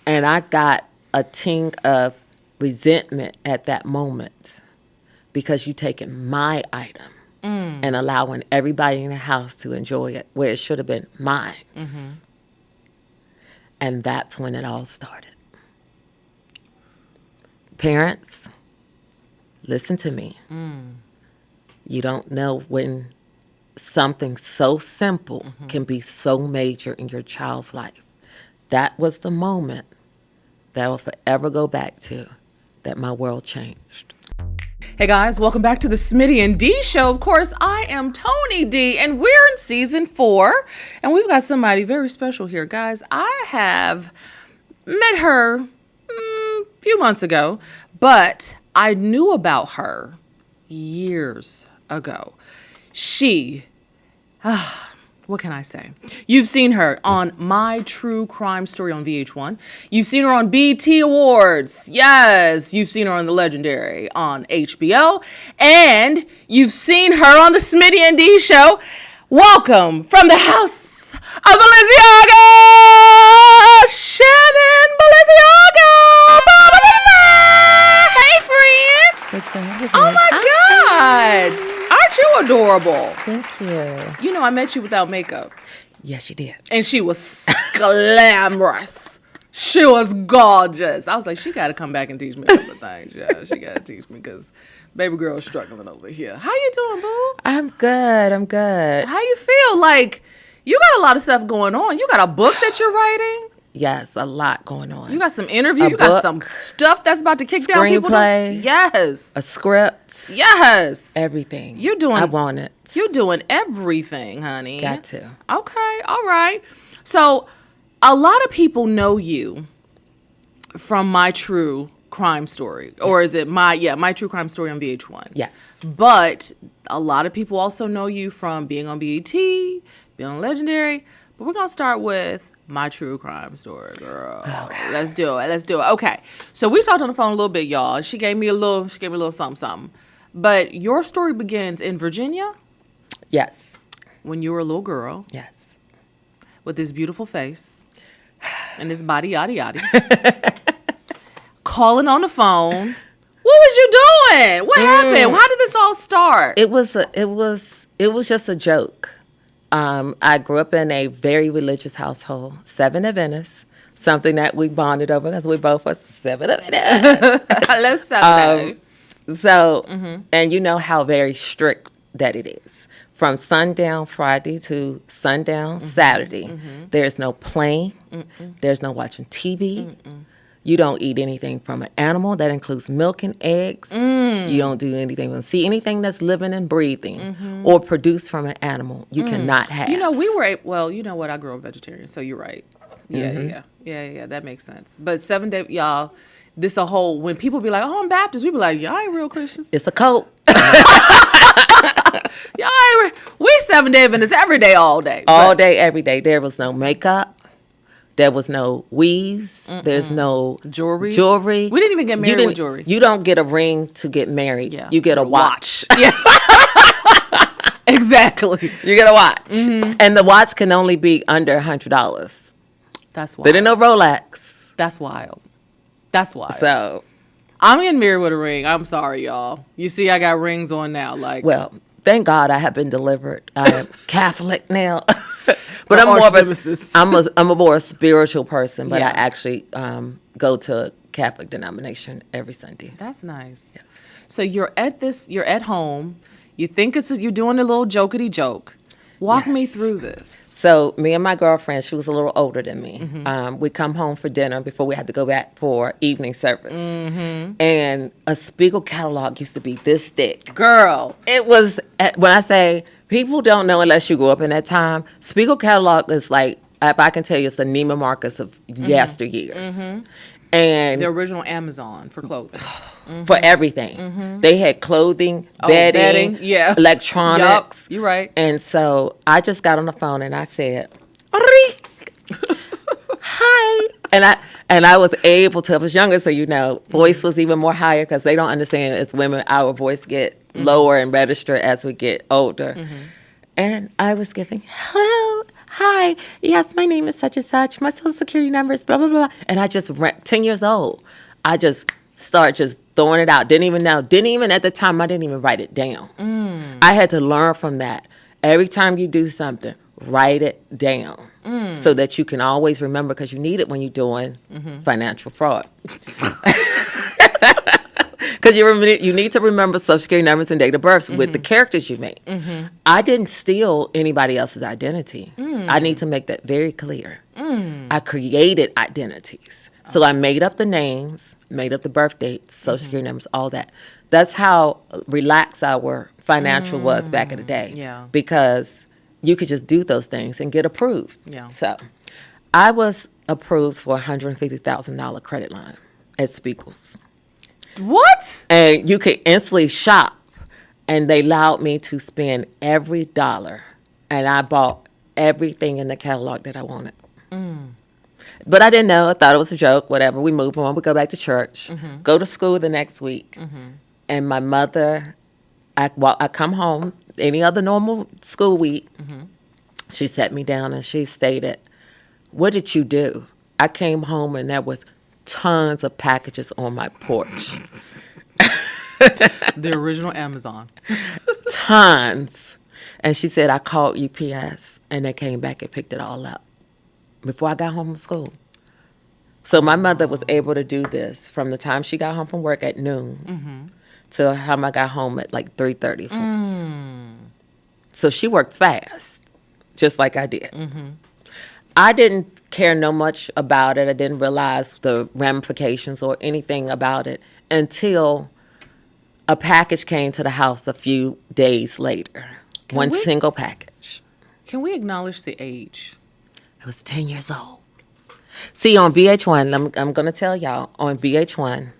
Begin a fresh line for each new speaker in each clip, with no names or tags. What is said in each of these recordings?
And I got a ting of resentment at that moment because you taking my item and allowing everybody in the house to enjoy it where it should have been mine. Mm-hmm. And that's when it all started. Parents, listen to me. You don't know when something so simple can be so major in your child's life. That was the moment that I will forever go back to, that my world changed.
Hey guys, welcome back to the Smitty and D Show. Of course, I am Tony D, and we're in season 4, and we've got somebody very special here. Guys, I have met her a few months ago, but I knew about her years ago. What can I say? You've seen her on My True Crime Story on VH1. You've seen her on BET Awards. Yes, you've seen her on The Legendary on HBO. And you've seen her on the Smitty and D Show. Welcome from the House of Balenciaga, Shannon Balenciaga. Hey, friend. Oh, my God. Aren't you adorable?
Thank you.
You know, I met you without makeup.
Yes, you did.
And she was glamorous. She was gorgeous. I was like, she got to come back and teach me some of the things. Yeah, she got to teach me because baby girl is struggling over here. How you doing, boo?
I'm good.
How you feel? Like, you got a lot of stuff going on. You got a book that you're writing?
Yes, a lot going on.
You got some interview. You got some stuff that's about to kick down people.
Screenplay.
Yes.
A script.
Yes.
Everything.
You're doing.
I want it.
You're doing everything, honey.
Got to.
Okay. All right. So, a lot of people know you from My True Crime Story, or is it My True Crime Story on VH1?
Yes.
But a lot of people also know you from being on BET, being on Legendary. But we're gonna start with My True Crime Story, girl. Okay. Let's do it. Okay. So we talked on the phone a little bit, y'all. She gave me a little something. But your story begins in Virginia.
Yes.
When you were a little girl.
Yes.
With this beautiful face and this body yada yada. Calling on the phone. What was you doing? What happened? How did this all start?
It was just a joke. I grew up in a very religious household, 7 Adventists, something that we bonded over because we both were 7 Adventists.
I love 7.
And you know how very strict that it is. From sundown Friday to sundown Saturday, there's no playing, there's no watching TV. You don't eat anything from an animal. That includes milk and eggs. You don't do anything. See anything that's living and breathing or produced from an animal, you cannot have.
You know, you know what? I grew up vegetarian, so you're right. Yeah. That makes sense. But 7 Day, y'all, this a whole, when people be like, oh, I'm Baptist, we be like, y'all ain't real Christians.
It's a cult.
Y'all ain't we 7 Day Adventists every day, all day.
All day, every day. There was no makeup. There was no weaves. There's no
jewelry.
We
didn't even get married with jewelry.
You don't get a ring to get married. Yeah. You get a watch.
Yeah. Exactly.
You get a watch. And the watch can only be under $100.
That's wild.
There ain't no Rolex.
That's wild.
So
I'm getting married with a ring. I'm sorry, y'all. You see, I got rings on now.
Well, thank God I have been delivered. I am Catholic now. But I'm a more spiritual person, but I actually go to a Catholic denomination every Sunday.
That's nice.
Yes.
So you're at home. You think you're doing a little jokety joke. Walk me through this.
So me and my girlfriend, she was a little older than me. We come home for dinner before we had to go back for evening service. And a Spiegel catalog used to be this thick.
Girl.
It was, when I say, people don't know unless you grew up in that time, Spiegel catalog is like, if I can tell you, it's the Neiman Marcus of yesteryears. And
the original Amazon for clothing.
For everything. They had clothing, bedding, electronics.
Yep, you're right.
And so I just got on the phone and I said, hi. And I was able to, I was younger, so voice was even more higher because they don't understand as women, our voice get lower and register as we get older. And I was giving, hello, hi, yes, my name is such and such. My social security number is blah, blah, blah. And I just, 10 years old, I just start just throwing it out. Didn't even at the time, I didn't even write it down. I had to learn from that. Every time you do something, write it down so that you can always remember, because you need it when you're doing financial fraud. Because you need to remember social security numbers and date of births with the characters you make. I didn't steal anybody else's identity. I need to make that very clear. I created identities. So I made up the names, made up the birth dates, social security numbers, all that. That's how relaxed our financial was back in the day.
Yeah.
Because you could just do those things and get approved.
Yeah.
So I was approved for a $150,000 credit line at Spiegels.
What?
And you could instantly shop. And they allowed me to spend every dollar. And I bought everything in the catalog that I wanted. But I didn't know. I thought it was a joke, whatever. We moved on. We go back to church, go to school the next week. And my mother, I come home any other normal school week. She sat me down and she stated, what did you do? I came home and there was tons of packages on my porch.
The original Amazon.
Tons. And she said, I called UPS and they came back and picked it all up before I got home from school. So my mother was able to do this from the time she got home from work at noon till the time I got home at like 3:30. So she worked fast, just like I did. I didn't care no much about it. I didn't realize the ramifications or anything about it until a package came to the house a few days later. One single package.
Can we acknowledge the age?
I was 10 years old. See, on VH1, I'm going to tell y'all, on VH1,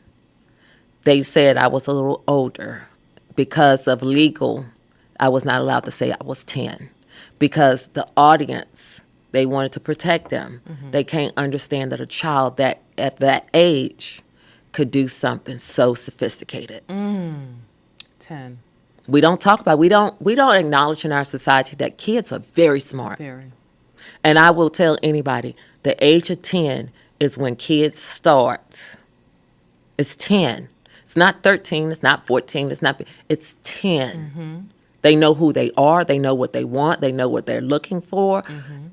they said I was a little older because of legal. I was not allowed to say I was 10 because the audience, they wanted to protect them. They can't understand that a child that at that age could do something so sophisticated.
10.
We don't talk about, we don't acknowledge in our society that kids are very smart.
Very.
And I will tell anybody, the age of 10 is when kids start. It's 10. It's not 13. It's not 14. It's 10. They know who they are. They know what they want. They know what they're looking for.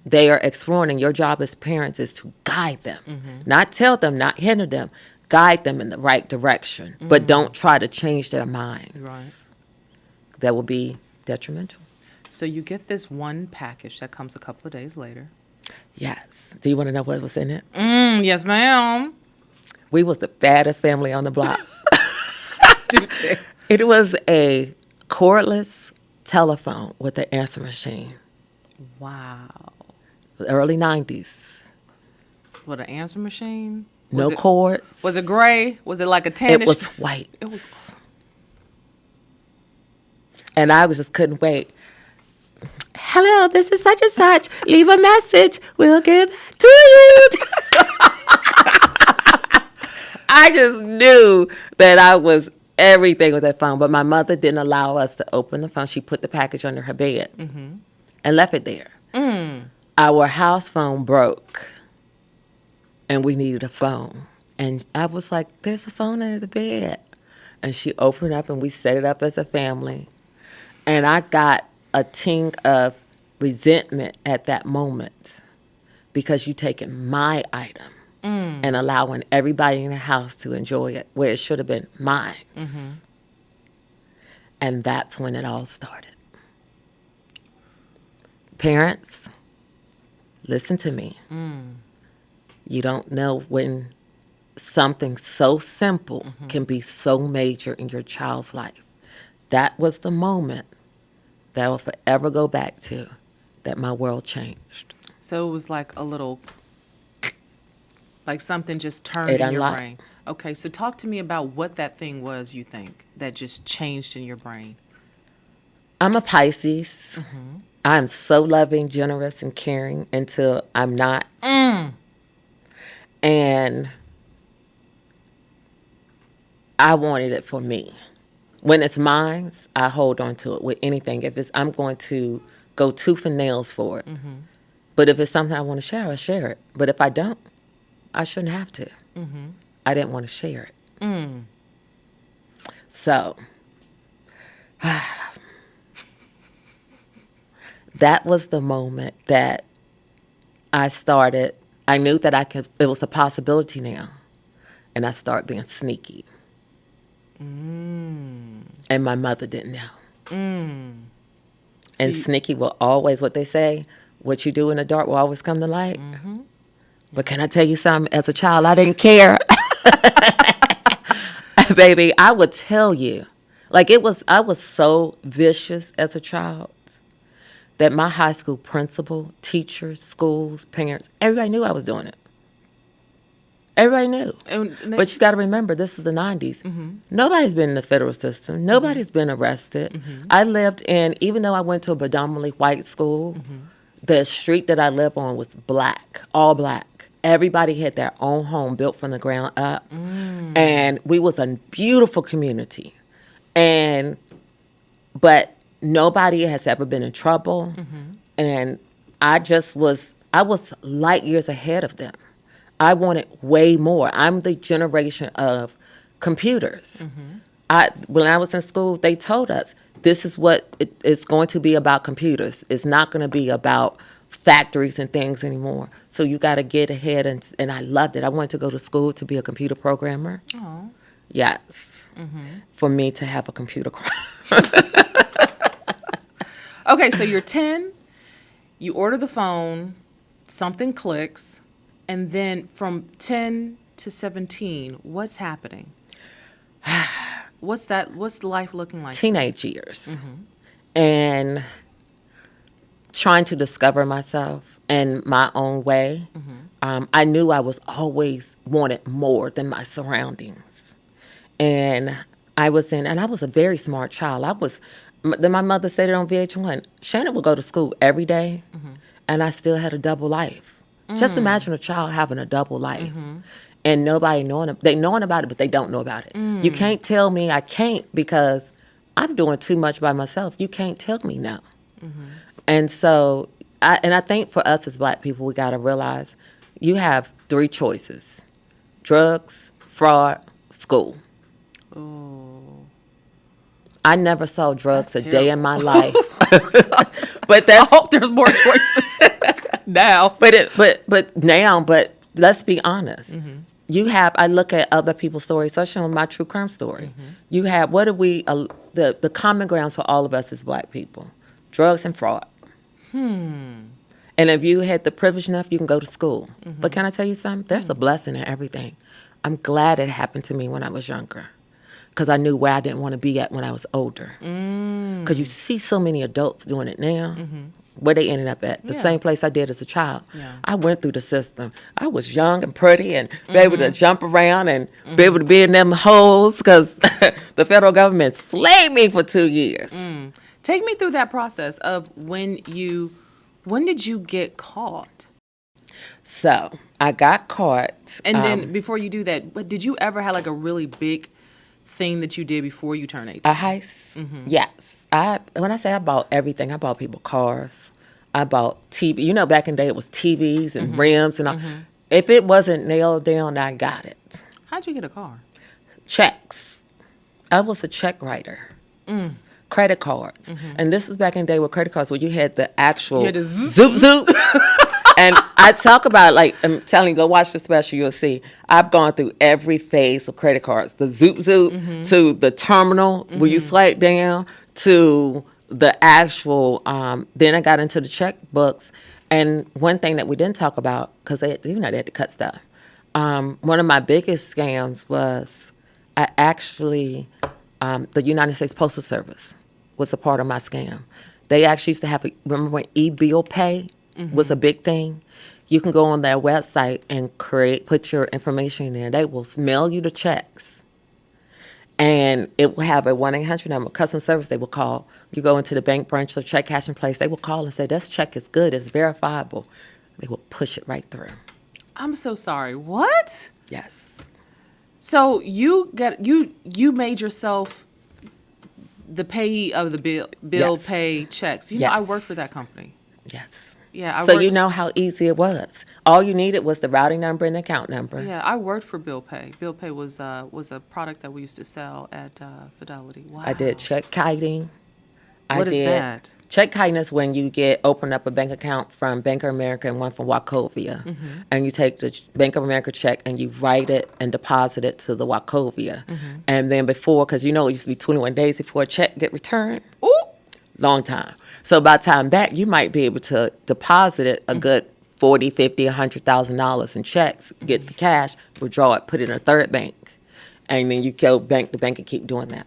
They are exploring. And your job as parents is to guide them. Not tell them, not hinder them. Guide them in the right direction. But don't try to change their minds.
Right.
That will be detrimental.
So you get this one package that comes a couple of days later.
Yes. Do you want to know what was in it?
Yes, ma'am.
We was the baddest family on the block.
Do tell.
It was a cordless telephone with an answer machine.
Wow.
Early 90s.
What, an answer machine?
No cords.
Was it gray? Was it like a tannish?
It was white.
It was.
And I just couldn't wait. Hello, this is such and such. Leave a message. We'll get back to you. I just knew that I was everything with that phone. But my mother didn't allow us to open the phone. She put the package under her bed and left it there. Our house phone broke. And we needed a phone. And I was like, there's a phone under the bed. And she opened up and we set it up as a family. And I got a ting of resentment at that moment because you taking my item and allowing everybody in the house to enjoy it where it should have been mine. And that's when it all started. Parents, listen to me. You don't know when something so simple can be so major in your child's life. That was the moment that I will forever go back to, that my world changed.
So it was like a little, like something just turned in your brain. Okay, so talk to me about what that thing was, you think, that just changed in your brain.
I'm a Pisces. I'm so loving, generous, and caring until I'm not. And I wanted it for me. When it's mine, I hold on to it with anything. If it's, I'm going to go tooth and nails for it. But if it's something I want to share, I'll share it. But if I don't, I shouldn't have to. I didn't want to share it. So that was the moment that I knew that it was a possibility now. And I started being sneaky. And my mother didn't know. And sneaky will always, what they say, what you do in the dark will always come to light. But can I tell you something? As a child, I didn't care. Baby, I would tell you. I was so vicious as a child that my high school principal, teachers, schools, parents, everybody knew I was doing it. Everybody knew. But you got to remember, this is the 90s. Nobody's been in the federal system. Nobody's been arrested. I lived even though I went to a predominantly white school, the street that I lived on was black, all black. Everybody had their own home built from the ground up. And we was a beautiful community. But nobody has ever been in trouble. And I was light years ahead of them. I wanted way more. I'm the generation of computers. When I was in school, they told us, this is what it's going to be about computers. It's not going to be about factories and things anymore. So you got to get ahead. And I loved it. I wanted to go to school to be a computer programmer. Oh. Yes. For me to have a computer.
Okay, so you're 10. You order the phone. Something clicks. And then from 10 to 17, what's happening? What's life looking like?
Teenage years. And trying to discover myself in my own way. I knew I was always wanted more than my surroundings. And I was a very smart child. Then my mother said it on VH1. Shannon would go to school every day, and I still had a double life. Just imagine a child having a double life and nobody knowing. They knowing about it, but they don't know about it. You can't tell me I can't because I'm doing too much by myself. You can't tell me no. And so, I think for us as Black people, we got to realize you have 3 choices: drugs, fraud, school.
Oh.
I never saw drugs a day in my life. But I
hope there's more choices now.
But now, let's be honest. I look at other people's stories, especially on my true crime story. You have, the common grounds for all of us as Black people: drugs and fraud. And if you had the privilege enough, you can go to school. But can I tell you something? There's a blessing in everything. I'm glad it happened to me when I was younger, because I knew where I didn't want to be at when I was older. Because you see so many adults doing it now, where they ended up at. The same place I did as a child. I went through the system. I was young and pretty and be able to jump around and be able to be in them holes because the federal government slaved me for 2 years.
Take me through that process of when did you get caught?
So I got caught.
And then before you do that, but did you ever have like a really big thing that you did before you turned 18?
A heist? Yes. When I say I bought everything, I bought people cars. I bought TV. You know, back in the day, it was TVs and rims and all. If it wasn't nailed down, I got it.
How'd you get a car?
Checks. I was a check writer. Credit cards. And this is back in the day with credit cards where you had the actual zoop. And I talk about, like, I'm telling you, go watch the special, you'll see. I've gone through every phase of credit cards. The zoop to the terminal where you swipe down to the actual, then I got into the checkbooks. And one thing that we didn't talk about, because they had to cut stuff. One of my biggest scams was the United States Postal Service was a part of my scam. They actually used to have, remember when e-bill pay was a big thing? You can go on their website and put your information in there. They will mail you the checks. And it will have a 1-800 number, customer service they will call. You go into the bank branch or check cashing place, they will call and say, this check is good, it's verifiable. They will push it right through.
I'm so sorry. What?
Yes.
So you made yourself the payee of the bill
Yes.
pay checks. You
Yes.
know, I worked for that company.
Yes.
Yeah,
So you know how easy it was. All you needed was the routing number and the account number.
Yeah, I worked for Bill Pay. Bill Pay was a product that we used to sell at Fidelity. Wow.
I did check kiting.
What is that?
Check kiting is when you open up a bank account from Bank of America and one from Wachovia. And you take the Bank of America check and you write it and deposit it to the Wachovia. And then before, because it used to be 21 days before a check get returned.
Ooh.
Long time. So by the time back, you might be able to deposit it a good $40, $50, $100,000 in checks, get the cash, withdraw it, put it in a third bank. And then you go bank to bank and keep doing that.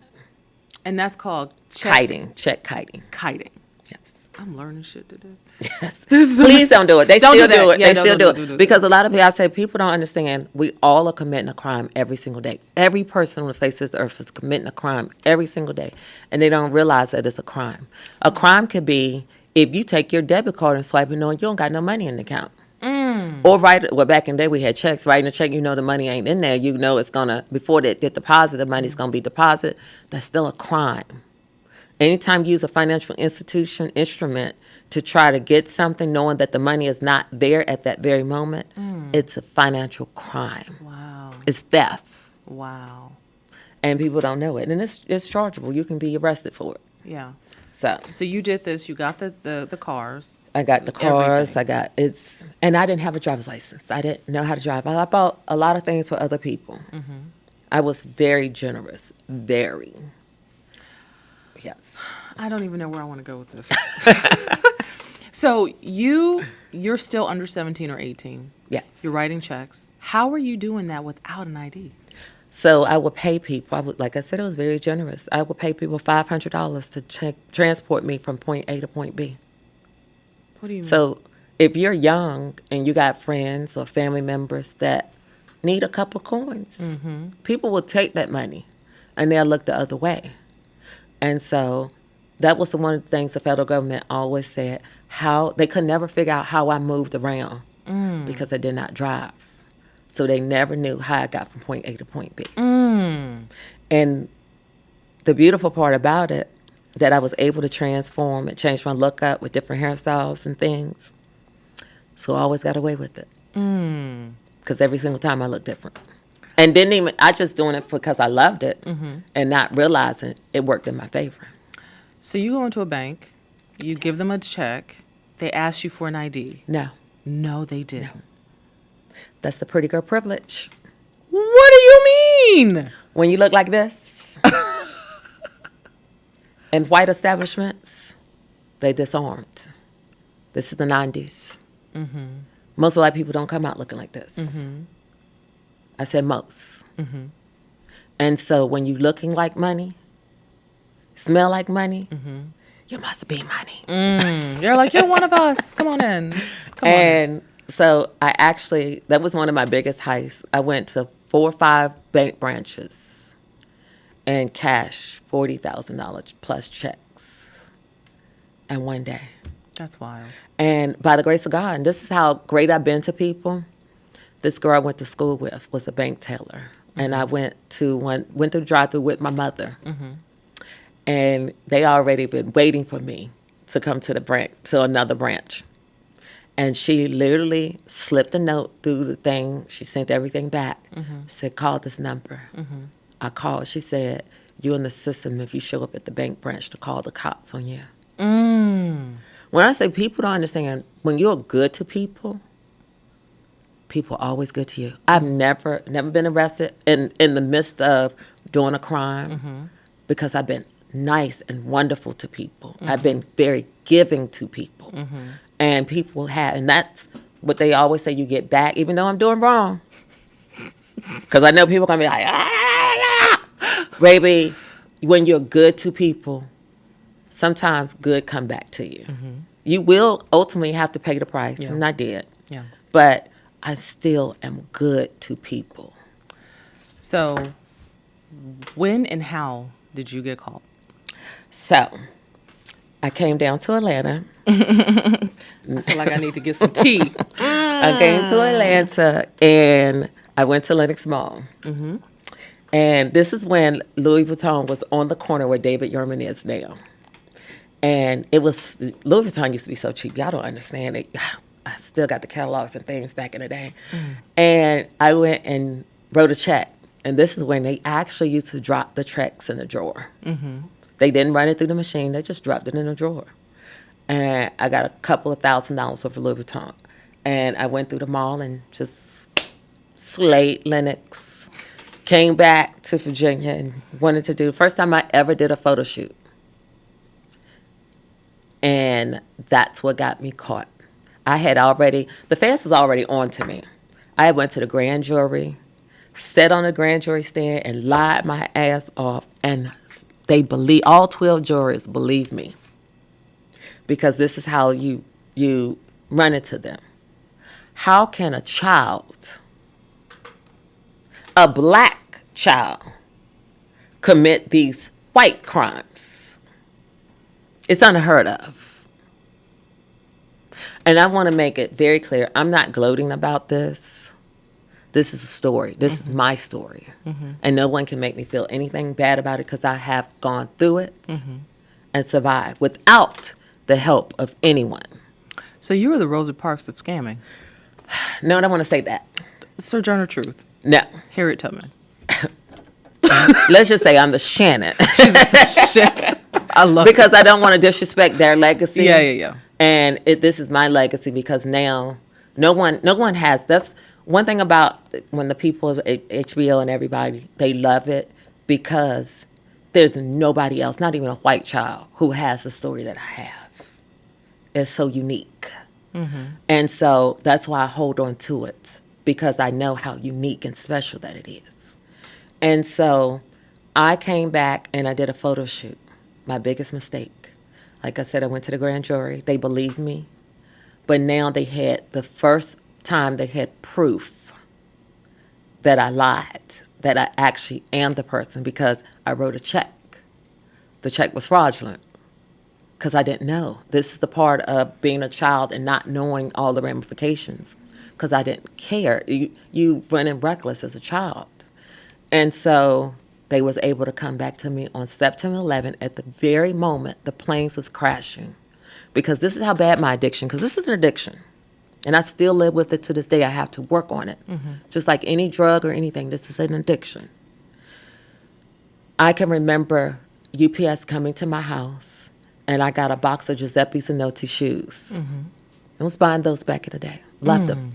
And that's called
Kiting. Check kiting.
Kiting.
Yes.
I'm learning shit today.
Yes. Please don't do it. They
Don't
still
do that.
do it.
Yeah,
They
don't
still
do
do
it.
it. Because a lot of people, I say, people don't understand. We all are committing a crime every single day. Every person on the face of this earth is committing a crime every single day. And they don't realize that it's a crime. A crime could be if you take your debit card and swipe it knowing you don't got no money in the account. Or back in the day we had checks. Writing a check, the money ain't in there. It's going to, before they get deposited, the money's going to be deposited. That's still a crime. Anytime you use a financial instrument to try to get something, knowing that the money is not there at that very moment, it's a financial crime.
Wow.
It's theft.
Wow.
And people don't know it. And it's chargeable. You can be arrested for it.
Yeah.
So
you did this. You got the cars.
I got the cars.
Everything.
And I didn't have a driver's license. I didn't know how to drive. I bought a lot of things for other people. I was very generous. Very. Yes.
I don't even know where I want to go with this. So you're still under 17 or 18.
Yes.
You're writing checks. How are you doing that without an ID?
So I would pay people. Like I said, it was very generous. I would pay people $500 to transport me from point A to point B.
What do you mean?
So if you're young and you got friends or family members that need a couple of coins, people will take that money and they'll look the other way. And so that was one of the things the federal government always said, how they could never figure out how I moved around because I did not drive. So they never knew how I got from point A to point B. And the beautiful part about it, that I was able to transform and change my look up with different hairstyles and things. So I always got away with it. Because every single time I looked different. And I just doing it because I loved it and not realizing it worked in my favor.
So you go into a bank, you give them a check, they ask you for an ID. No, they didn't.
No. That's the pretty girl privilege.
What do you mean?
When you look like this, in white establishments, they disarmed. This is the 90s. Most white people don't come out looking like this. I said most. And so when you looking like money, smell like money, you must be money.
You're like, you're one of us. Come on in. Come
on. So that was one of my biggest heists. I went to 4 or 5 bank branches and cashed $40,000 plus checks in one day.
That's wild.
And by the grace of God, and this is how great I've been to people, this girl I went to school with was a bank teller. And I went through the drive-thru with my mother. And they already been waiting for me to come to another branch. And she literally slipped a note through the thing. She sent everything back. She said, call this number. I called. She said, you're in the system if you show up at the bank branch to call the cops on you. When I say people don't understand, when you're good to people, people are always good to you. I've never been arrested in the midst of doing a crime because I've been nice and wonderful to people. I've been very giving to people. And people and that's what they always say, you get back, even though I'm doing wrong. Because I know people are going to be like, baby, when you're good to people, sometimes good come back to you. You will ultimately have to pay the price, and I did. But I still am good to people.
So when and how did you get caught?
So I came down to Atlanta.
I feel like I need to get some tea.
I came to Atlanta, and I went to Lenox Mall. And this is when Louis Vuitton was on the corner where David Yurman is now. And it was, Louis Vuitton used to be so cheap. Y'all don't understand it. I still got the catalogs and things back in the day. And I went and wrote a check. And this is when they actually used to drop the checks in the drawer. They didn't run it through the machine. They just dropped it in the drawer. And I got a couple of $1,000 worth of Louis Vuitton. And I went through the mall and just slayed Lenox. Came back to Virginia and wanted to do, first time I ever did a photo shoot. And that's what got me caught. I had already, the fans was already on to me. I went to the grand jury, sat on the grand jury stand and lied my ass off. And they believe, all 12 jurors believed me. Because this is how you run it to them. How can a child, a black child, commit these white crimes? It's unheard of. And I want to make it very clear, I'm not gloating about this. This is a story. This is my story. And no one can make me feel anything bad about it because I have gone through it and survived without the help of anyone.
So you were the Rosa Parks of scamming.
No, I don't want to say that.
Sojourner Truth.
No.
Harriet Tubman.
Let's just say I'm the Shannon.
She's a Shannon. I love
because I don't want to disrespect their legacy.
Yeah.
And this is my legacy because now no one has. That's one thing about when the people of HBO and everybody, they love it because there's nobody else, not even a white child, who has the story that I have. It's so unique. And so that's why I hold on to it because I know how unique and special that it is. And so I came back and I did a photo shoot. My biggest mistake. Like I said, I went to the grand jury. They believed me. But now they had, the first time they had proof that I lied, that I actually am the person because I wrote a check. The check was fraudulent because I didn't know. This is the part of being a child and not knowing all the ramifications because I didn't care. You running reckless as a child. And so they was able to come back to me on September 11th at the very moment the planes was crashing. Because this is how bad my addiction, because this is an addiction. And I still live with it to this day. I have to work on it. Just like any drug or anything, this is an addiction. I can remember UPS coming to my house and I got a box of Giuseppe Zanotti shoes. I was buying those back in the day. Loved them.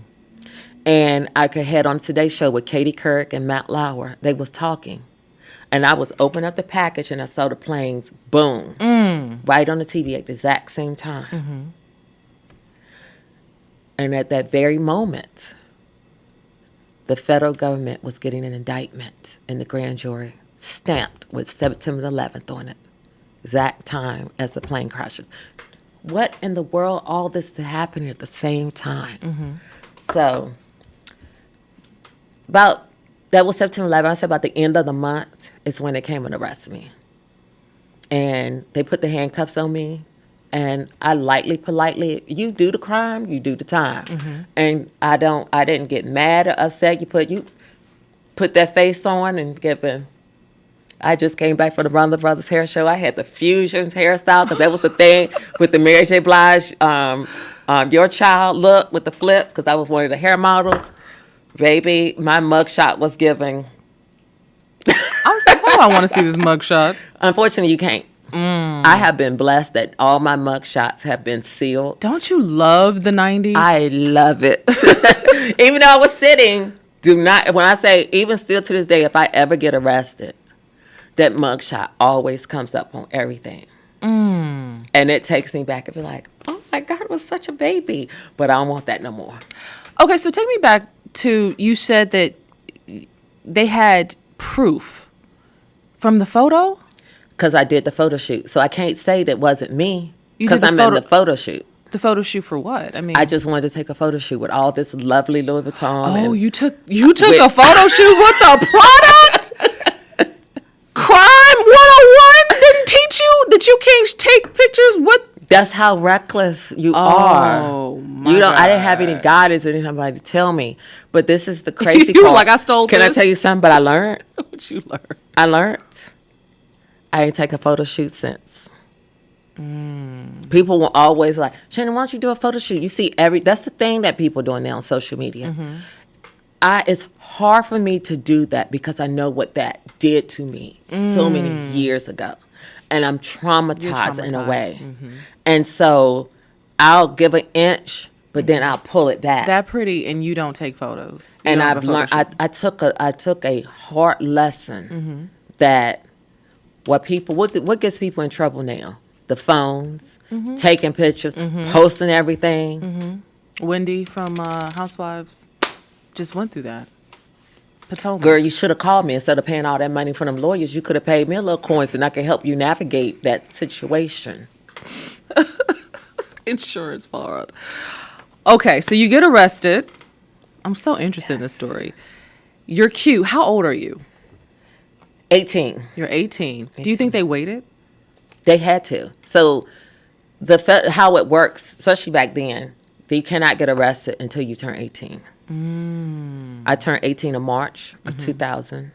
And I could head on Today's Show with Katie Couric and Matt Lauer. They was talking. And I was opening up the package and I saw the planes, boom, right on the TV at the exact same time. And at that very moment, the federal government was getting an indictment in the grand jury, stamped with September 11th on it, exact time as the plane crashes. What in the world, all this to happen at the same time? So, that was September 11th. I said about the end of the month is when they came and arrested me. And they put the handcuffs on me. And I politely, you do the crime, you do the time. And I didn't get mad or upset. You put that face on and give in. I just came back from the Brother Brothers hair show. I had the fusions hairstyle because that was the thing with the Mary J. Blige, Your Child look with the flips because I was one of the hair models. Baby, my mugshot was giving.
I was like, oh, I want to see this mugshot.
Unfortunately, you can't. I have been blessed that all my mugshots have been sealed.
Don't you love the 90s?
I love it. Even though I was sitting, when I say, even still to this day, if I ever get arrested, that mugshot always comes up on everything. And it takes me back and be like, oh my God, I was such a baby. But I don't want that no more.
Okay, so take me back to, you said that they had proof from the photo?
Because I did the photo shoot. So I can't say that wasn't me
You did
because I'm in the photo shoot.
The photo shoot for what? I mean,
I just wanted to take a photo shoot with all this lovely Louis Vuitton.
Oh, you took a photo shoot with the product? Crime 101 didn't teach you that you can't take pictures with.
That's how reckless you are.
Oh my
God. I didn't
God.
have any guidance or anybody to tell me. But this is the crazy
You were
part.
like, I stole
Can
this?
I tell you something? But I learned.
What you learned?
I learned. I ain't taken a photo shoot since. People will always like, Shannon, why don't you do a photo shoot? You see that's the thing that people are doing now on social media. It's hard for me to do that because I know what that did to me so many years ago. And I'm traumatized in a way. And so I'll give an inch, but then I'll pull it back.
That pretty, and you don't take photos.
And I've learned, I took a hard lesson that what gets people in trouble now? The phones, taking pictures, posting everything.
Wendy from Housewives just went through that. Potomac.
Girl, you should have called me instead of paying all that money for them lawyers. You could have paid me a little coins, and I could help you navigate that situation.
Insurance fraud. Okay, so you get arrested. I'm so interested in this story. You're cute. How old are you?
18.
You're 18. Do you think they waited?
They had to. So how it works, especially back then, you cannot get arrested until you turn 18. I turned 18 in March of 2000.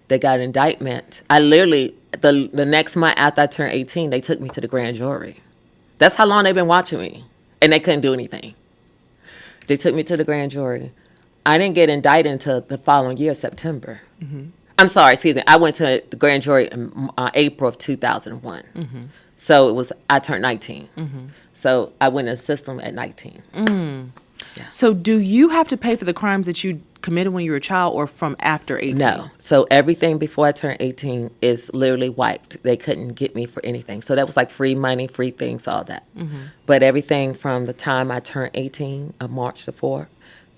They got an indictment. I literally, the next month after I turned 18, they took me to the grand jury. That's how long they've been watching me. And they couldn't do anything. They took me to the grand jury. I didn't get indicted until the following year, September. I'm sorry, excuse me. I went to the grand jury in April of 2001. So I turned 19. So I went in the system at 19. Yeah.
So do you have to pay for the crimes that you committed when you were a child or from after 18?
No. So everything before I turned 18 is literally wiped. They couldn't get me for anything. So that was like free money, free things, all that. But everything from the time I turned 18 of March the 4th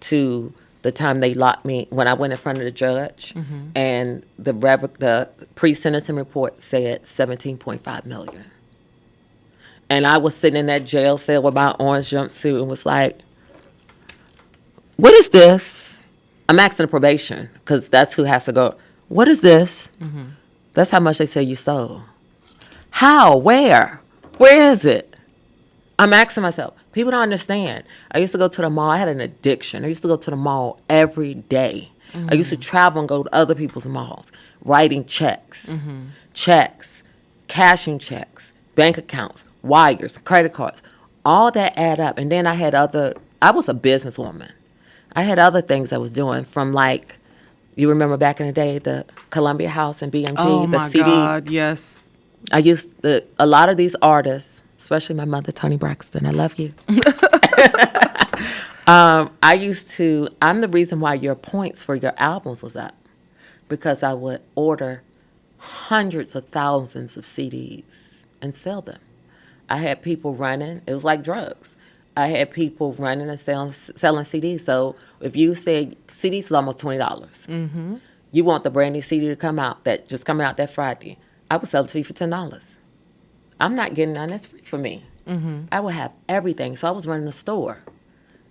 to the time they locked me, when I went in front of the judge, and the pre-sentencing report said $17.5 million. And I was sitting in that jail cell with my orange jumpsuit and was like, what is this? I'm asking probation because that's who has to go. What is this? That's how much they say you stole. How? Where? Where is it? I'm asking myself. People don't understand. I used to go to the mall. I had an addiction. I used to go to the mall every day. I used to travel and go to other people's malls, writing checks, cashing checks, bank accounts, wires, credit cards. All that add up. And then I was a businesswoman. I had other things I was doing from like, you remember back in the day, the Columbia House and BMG,
oh
the
my
CD.
God, yes.
A lot of these artists, especially my mother, Toni Braxton, I love you. I'm the reason why your points for your albums was up. Because I would order hundreds of thousands of CDs and sell them. I had people running, it was like drugs. I had people running and selling CDs. So if you say CDs is almost $20, you want the brand new CD to come out coming out that Friday, I would sell it to you for $10. I'm not getting none. That's free for me. I would have everything. So I was running a store.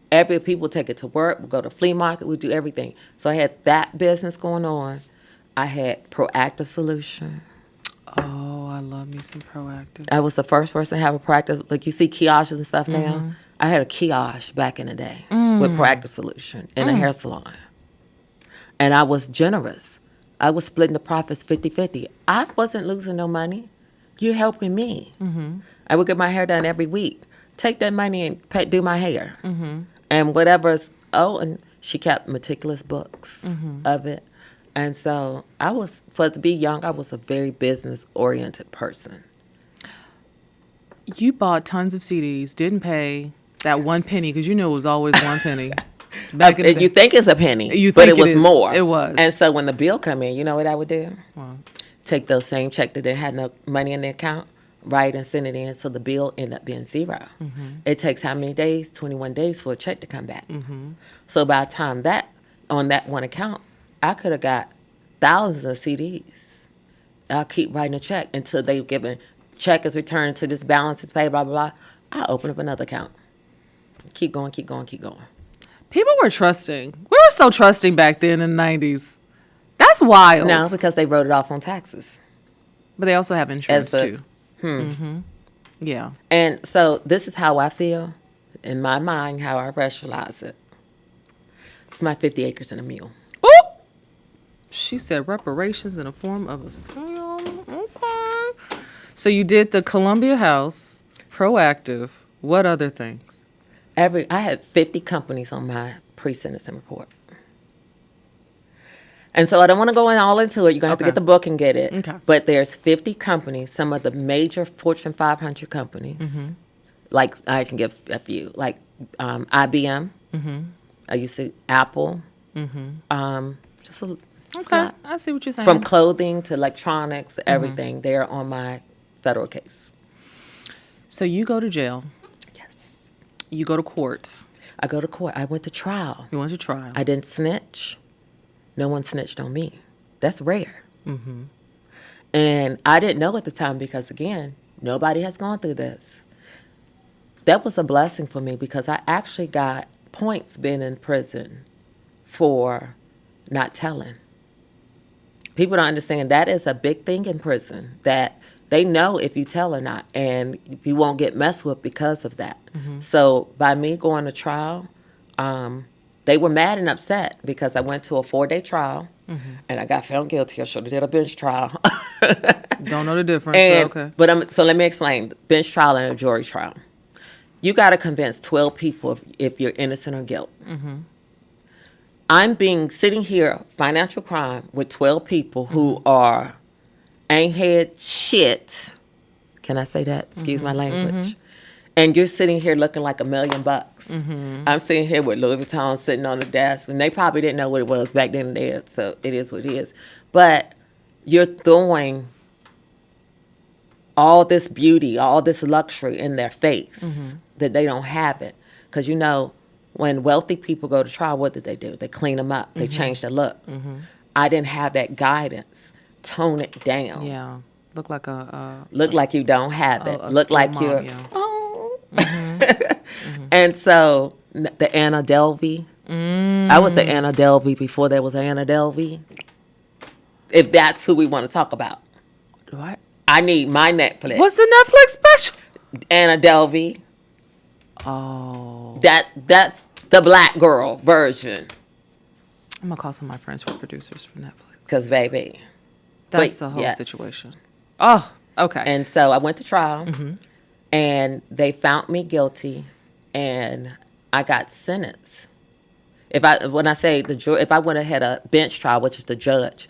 People would take it to work. We'd go to flea market. We'd do everything. So I had that business going on. I had Proactive Solution.
Oh, I love me some Proactive.
I was the first person to have a Proactive. Like you see kiosks and stuff now. I had a kiosk back in the day with Proactive Solution in a hair salon. And I was generous. I was splitting the profits 50-50. I wasn't losing no money. You're helping me. I would get my hair done every week. Take that money and do my hair. And whatever's, and she kept meticulous books of it. And so to be young, I was a very business-oriented person.
You bought tons of CDs, didn't pay that 1 penny because you knew it was always 1 penny. Back in the day.
You think it's a penny, but it was more.
It was.
And so when the bill come in, you know what I would do?
Wow.
Take those same check that didn't have no money in the account, write and send it in, so the bill ended up being zero. It takes how many days? 21 days for a check to come back. So by the time on that one account, I could have got thousands of CDs. I'll keep writing a check until they've given, check is returned to this balance is paid, blah, blah, blah. I'll open up another account. Keep going, keep going, keep going.
People were trusting. We were so trusting back then in the 90s. That's wild.
No, because they wrote it off on taxes.
But they also have insurance too. Yeah.
And so this is how I feel, in my mind, how I rationalize it. It's my 50 acres and a mule.
Ooh! She said reparations in the form of a sale. Okay. So you did the Columbia House, Proactive. What other things?
I had 50 companies on my pre-sentencing report. And so I don't want to go all into it. You're going to have to get the book and get it.
Okay.
But there's 50 companies, some of the major Fortune 500 companies. Like, I can give a few. Like IBM. I used to Apple. Just a
Okay, I see what you're saying.
from clothing to electronics, everything. They're on my federal case.
So you go to jail.
Yes.
You go to court.
I go to court. I went to trial.
You went to trial.
I didn't snitch. No one snitched on me. That's rare. And I didn't know at the time because, again, nobody has gone through this. That was a blessing for me because I actually got points being in prison for not telling. People don't understand that is a big thing in prison, that they know if you tell or not, and you won't get messed with because of that. So by me going to trial, they were mad and upset because I went to a 4-day trial and I got found guilty. I should have did a bench trial.
Don't know the difference, but okay.
So let me explain. Bench trial and a jury trial. You got to convince 12 people if you're innocent or guilt. I'm sitting here, financial crime, with 12 people who ain't had shit. Can I say that? Excuse my language. And you're sitting here looking like $1 million. I'm sitting here with Louis Vuitton sitting on the desk, and they probably didn't know what it was back then and there, so it is what it is. But you're throwing all this beauty, all this luxury in their face that they don't have it. Because, you know, when wealthy people go to trial, what did? They clean them up. They change their look. I didn't have that guidance. Tone it down.
Yeah. Look like
like you don't have it. Look like
mom,
you're...
yeah.
Oh. And so, the Anna Delvey. I was the Anna Delvey before there was Anna Delvey. If that's who we want to talk about.
What?
I need my Netflix.
What's the Netflix special?
Anna Delvey.
Oh.
That's the black girl version.
I'm going to call some of my friends who are producers for Netflix.
Because, baby.
That's the whole situation. Oh, okay.
And so I went to trial, and they found me guilty, and I got sentenced. If I went ahead a bench trial, which is the judge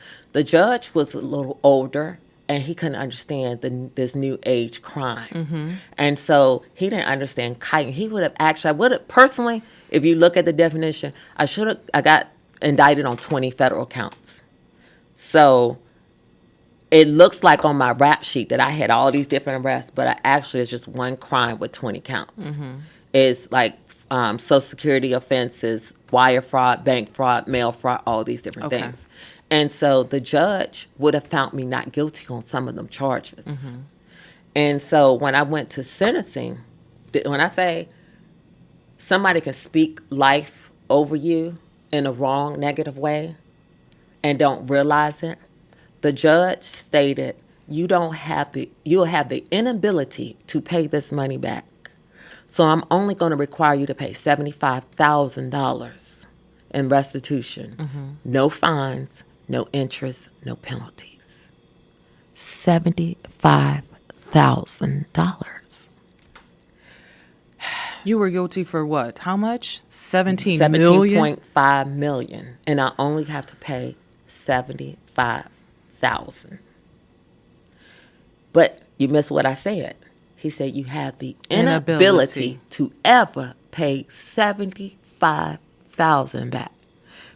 was a little older, and he couldn't understand this new age crime. And so he didn't understand kiting. I would have, personally, if you look at the definition, I got indicted on 20 federal counts. So it looks like on my rap sheet that I had all these different arrests, but it's just one crime with 20 counts. It's like Social Security offenses, wire fraud, bank fraud, mail fraud, all these different things. And so the judge would have found me not guilty on some of them charges. And so when I went to sentencing, when I say somebody can speak life over you in a wrong, negative way and don't realize it, the judge stated, you'll have the inability to pay this money back. So I'm only going to require you to pay $75,000 in restitution. No fines, no interest, no penalties. $75,000.
You were guilty for what? How much? 17 million?
17.5 million. And I only have to pay $75,000. But you missed what I said. He said you have the inability to ever pay $75,000 back.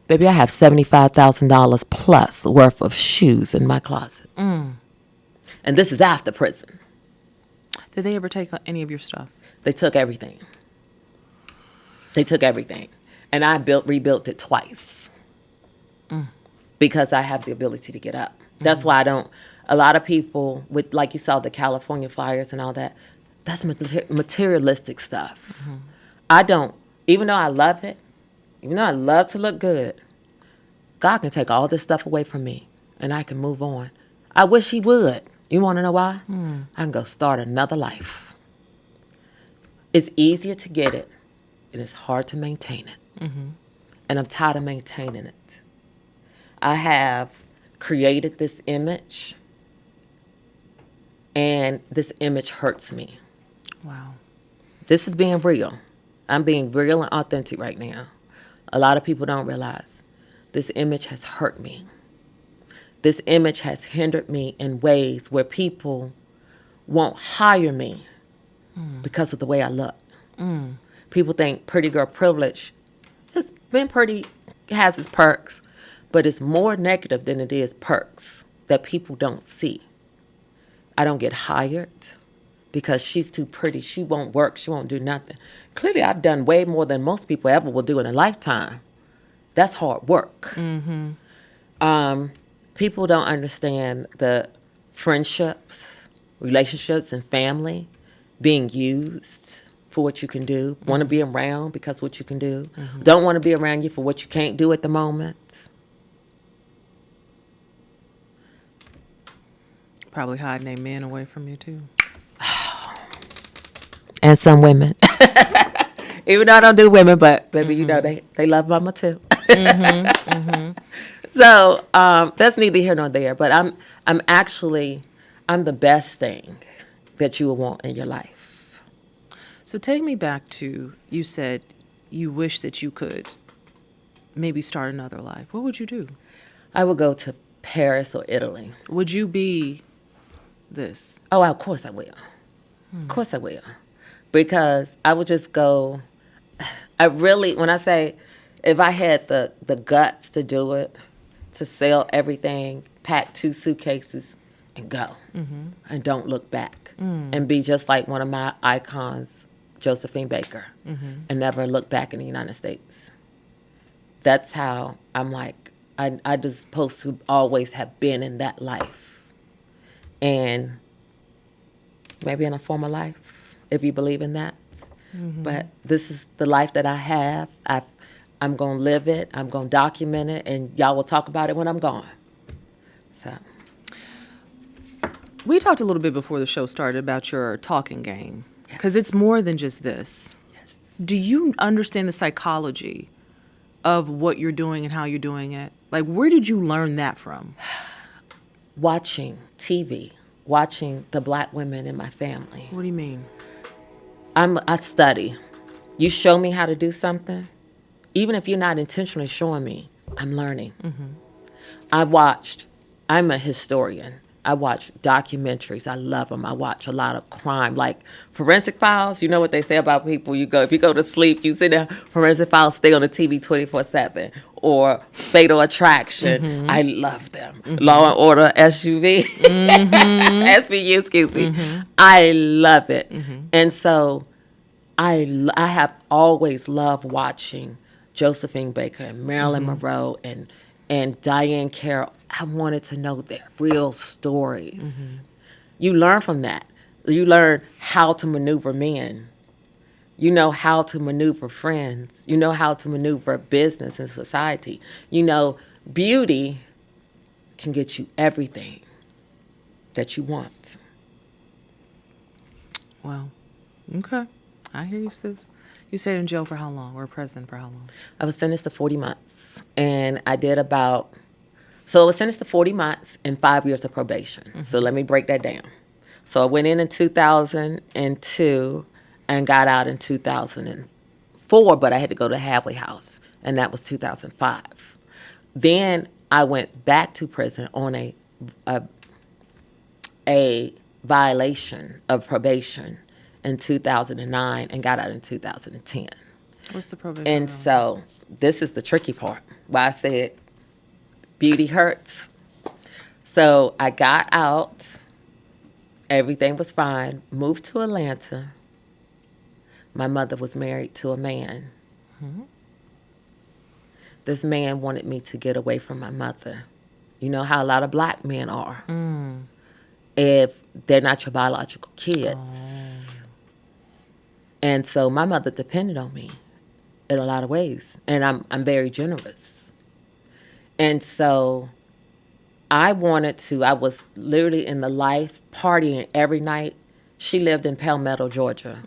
Baby, I have $75,000 plus worth of shoes in my closet. And this is after prison.
Did they ever take any of your stuff?
They took everything. And I rebuilt it twice. Because I have the ability to get up. That's why a lot of people, with like you saw the California fires and all that, that's materialistic stuff. I don't, even though I love it, even though I love to look good, God can take all this stuff away from me and I can move on. I wish he would. You want to know why? I can go start another life. It's easier to get it, and it's hard to maintain it. And I'm tired of maintaining it. I have created this image And this image hurts me.
Wow.
This is being real. I'm being real and authentic right now. A lot of people don't realize this image has hurt me. This image has hindered me in ways where people won't hire me because of the way I look. People think pretty girl privilege has its perks, but it's more negative than it is perks that people don't see. I don't get hired because she's too pretty. She won't work. She won't do nothing. Clearly, I've done way more than most people ever will do in a lifetime. That's hard work. People don't understand the friendships, relationships, and family being used for what you can do. Want to be around because what you can do. Don't want to be around you for what you can't do at the moment.
Probably hiding their men away from you too.
And some women. Even though I don't do women, but baby, you know, they love mama too. So that's neither here nor there. But I'm the best thing that you will want in your life.
So take me back to, you said you wish that you could maybe start another life. What would you do?
I would go to Paris or Italy.
Would you be this?
Oh, of course I will. Of course I will. Because I would just go, when I say, if I had the guts to do it, to sell everything, pack 2 suitcases and go. And don't look back. And be just like one of my icons, Josephine Baker, and never look back in the United States. That's how I'm like, I just supposed to always have been in that life. And maybe in a former life, if you believe in that. But this is the life that I have. I'm going to live it. I'm going to document it. And y'all will talk about it when I'm gone. So.
We talked a little bit before the show started about your talking game. Because it's more than just this.
Yes.
Do you understand the psychology of what you're doing and how you're doing it? Like, where did you learn that from?
Watching TV, watching the black women in my family.
What do you mean?
I study. You show me how to do something, even if you're not intentionally showing me, I'm learning. I'm a historian. I watch documentaries. I love them. I watch a lot of crime, like Forensic Files. You know what they say about people? If you go to sleep, you sit there, Forensic Files stay on the TV 24/7. Or Fatal Attraction. I love them. Law and Order, SUV. SVU, excuse me. I love it. And so I have always loved watching Josephine Baker and Marilyn Monroe and Diane Carroll. I wanted to know their real stories. You learn from that. You learn how to maneuver men. You know how to maneuver friends. You know how to maneuver business and society. You know, beauty can get you everything that you want.
Wow. Okay. I hear you, sis. You stayed in jail for how long, or prison for how long?
I was sentenced to 40 months. And I did I was sentenced to 40 months and 5 years of probation. So let me break that down. So I went in 2002 and got out in 2004, but I had to go to halfway house, and that was 2005. Then I went back to prison on a violation of probation in 2009 and got out in 2010.
What's the probation?
And so this is the tricky part, why I said beauty hurts. So I got out, everything was fine, moved to Atlanta. My mother was married to a man. This man wanted me to get away from my mother. You know how a lot of black men are. If they're not your biological kids. And so my mother depended on me in a lot of ways. And I'm very generous. And so I was literally in the life, partying every night. She lived in Palmetto, Georgia.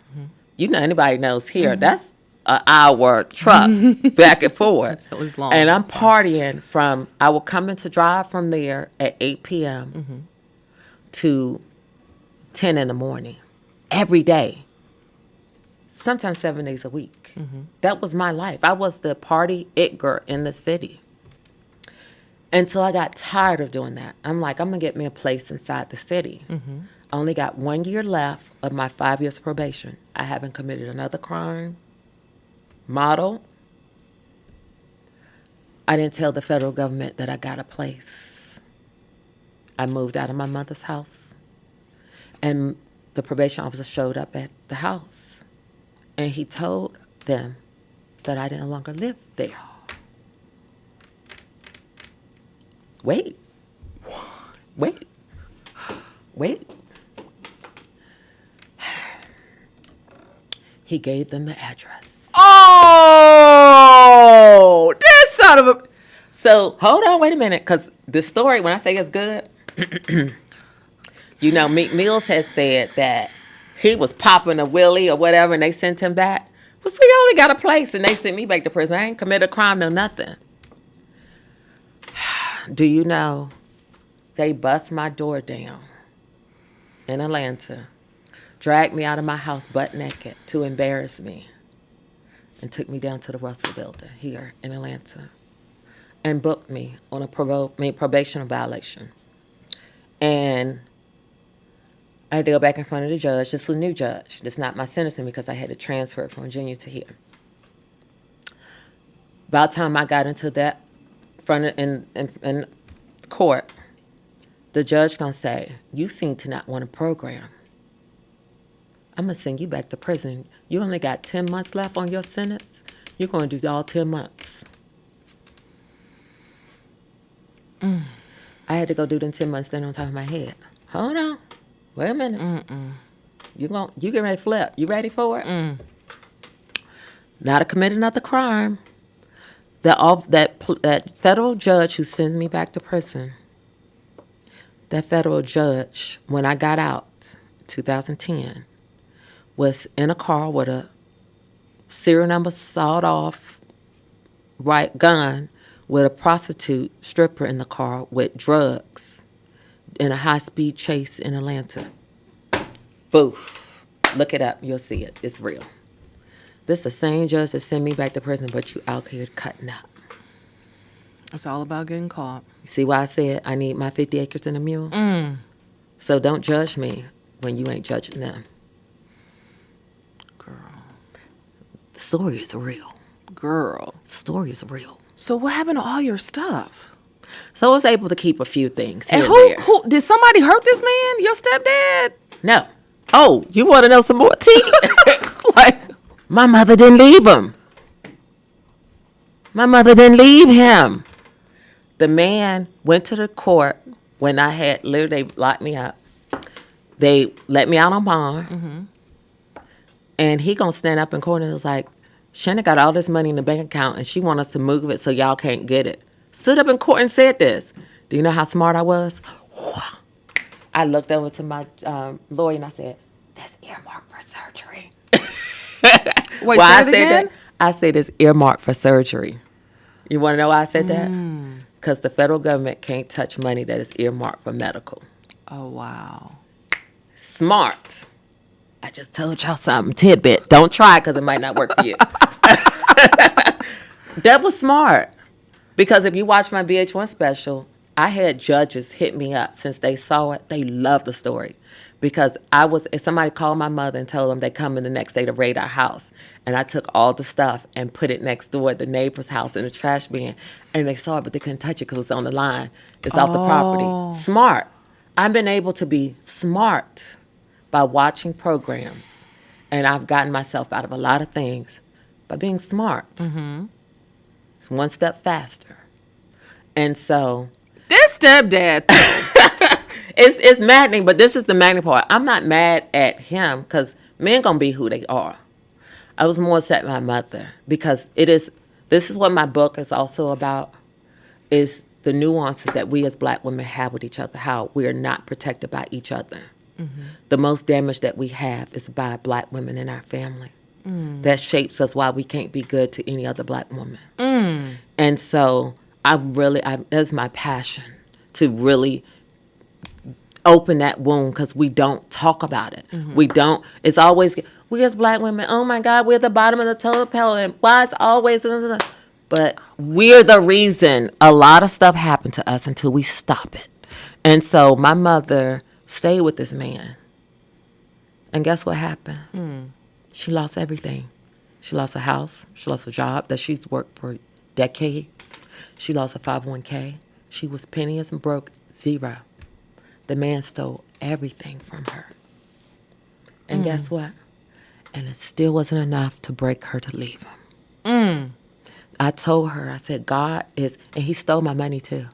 You know, anybody knows here, that's an hour truck back and forth.
It was long.
And I'm partying I would come in to drive from there at 8 p.m. to 10 in the morning, every day, sometimes 7 days a week. That was my life. I was the party it girl in the city. Until I got tired of doing that. I'm like, I'm going to get me a place inside the city. I only got 1 year left of my 5 years probation. I haven't committed another crime. Model. I didn't tell the federal government that I got a place. I moved out of my mother's house. And the probation officer showed up at the house. And he told them that I no longer live there. Wait. He gave them the address.
Oh, this son of a...
So, hold on, wait a minute, because the story, when I say it's good, you know, Meek Mills has said that he was popping a willy or whatever, and they sent him back. Well, so you only got a place, and they sent me back to prison. I ain't committed a crime, no nothing. Do you know, they bust my door down in Atlanta, dragged me out of my house butt naked to embarrass me, and took me down to the Russell Building here in Atlanta and booked me on a probation violation. And I had to go back in front of the judge. This was a new judge. This is not my sentencing because I had to transfer it from Virginia to here. By the time I got into that front in court, the judge gonna say, you seem to not want a program. I'm gonna send you back to prison. You only got 10 months left on your sentence. You're gonna do all 10 months. I had to go do them 10 months standing on top of my head. Hold on. Wait a minute. You get ready to flip. You ready for it? Not to commit another crime. That federal judge who sent me back to prison, that federal judge, when I got out, 2010, was in a car with a serial number sawed off gun with a prostitute stripper in the car with drugs in a high-speed chase in Atlanta. Boof. Look it up. You'll see it. It's real. This is the same judge that sent me back to prison, but you out here cutting up.
It's all about getting caught.
You see why I said I need my 50 acres and a mule? So don't judge me when you ain't judging them.
Girl.
The story is real.
Girl.
The story is real.
So what happened to all your stuff?
So I was able to keep a few things here
And
and there.
who did somebody hurt this man? Your stepdad?
No. Oh, you want to know some more tea?
Like,
My mother didn't leave him. My mother didn't leave him. The man went to the court when I had literally they locked me up. They let me out on bond. And he gonna stand up in court and was like, Shannon got all this money in the bank account and she want us to move it so y'all can't get it. Stood up in court and said this. Do you know how smart I was? I looked over to my lawyer and I said, that's earmarked for surgery.
wait,
Why
say
I
it
said
again?
that? I said it's earmarked for surgery. You want to know why I said that? Because the federal government can't touch money that is earmarked for medical.
Oh, wow.
Smart. I just told y'all something, tidbit. Don't try because it might not work for you. That was smart. Because if you watch my VH1 special, I had judges hit me up since they saw it. They loved the story. Because if somebody called my mother and told them they come in the next day to raid our house, and I took all the stuff and put it next door at the neighbor's house in the trash bin, and they saw it, but they couldn't touch it because it was on the line. It's off the property. Smart. I've been able to be smart by watching programs, and I've gotten myself out of a lot of things by being smart. It's one step faster. And so...
This stepdad.
It's maddening, but this is the maddening part. I'm not mad at him because men gonna be who they are. I was more upset at my mother because this is what my book is also about, is the nuances that we as black women have with each other, how we are not protected by each other. The most damage that we have is by black women in our family. That shapes us why we can't be good to any other black woman. And so that's my passion, to really open that wound because we don't talk about it. We don't. It's always, we as black women, oh my God, we're at the bottom of the totem pole, and why it's always, but we're the reason a lot of stuff happened to us until we stop it. And so my mother stayed with this man. And guess what happened? She lost everything. She lost a house. She lost a job that she's worked for decades. She lost a 501k. She was penniless and broke, zero. The man stole everything from her. And guess what? And it still wasn't enough to break her to leave him. I told her, I said, God is, and he stole my money too.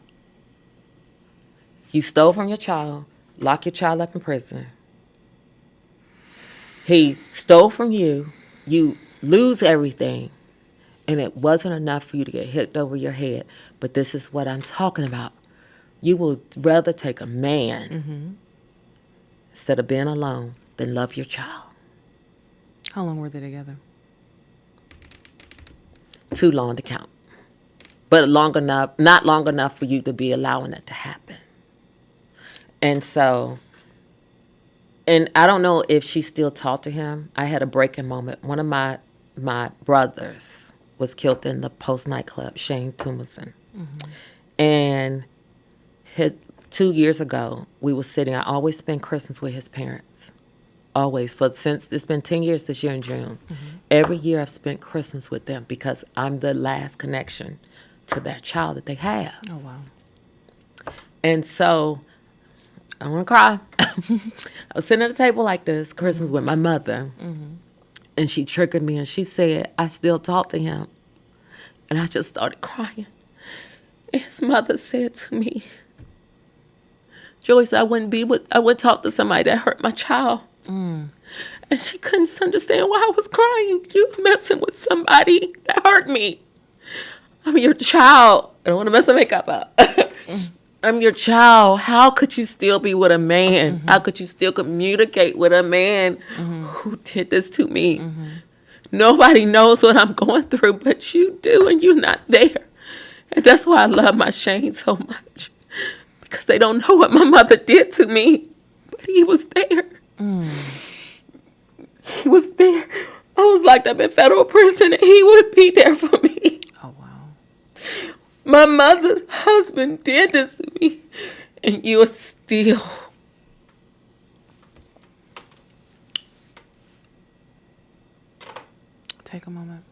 You stole from your child, lock your child up in prison. He stole from you, you lose everything, and it wasn't enough for you to get hit over your head. But this is what I'm talking about. You will rather take a man instead of being alone than love your child.
How long were they together?
Too long to count. But long enough, not long enough for you to be allowing it to happen. And so, and I don't know if she still talked to him. I had a breaking moment. One of my brothers was killed in the Post nightclub, Shane Tumerson. And 2 years ago, we were sitting, I always spend Christmas with his parents. Always. Since it's been 10 years this year in June. Every year I've spent Christmas with them because I'm the last connection to that child that they have.
Oh, wow.
And so, I want to cry. I was sitting at a table like this, Christmas with my mother. And she triggered me and she said, I still talk to him. And I just started crying. And his mother said to me, Joyce, I wouldn't talk to somebody that hurt my child. And she couldn't understand why I was crying. You messing with somebody that hurt me. I'm your child. I don't want to mess the makeup up. I'm your child. How could you still be with a man? How could you still communicate with a man who did this to me? Nobody knows what I'm going through, but you do, and you're not there. And that's why I love my Shane so much. Because they don't know what my mother did to me. But he was there. He was there. I was locked up in federal prison, and he would be there for me.
Oh, wow.
My mother's husband did this to me, and you are still.
Take a moment.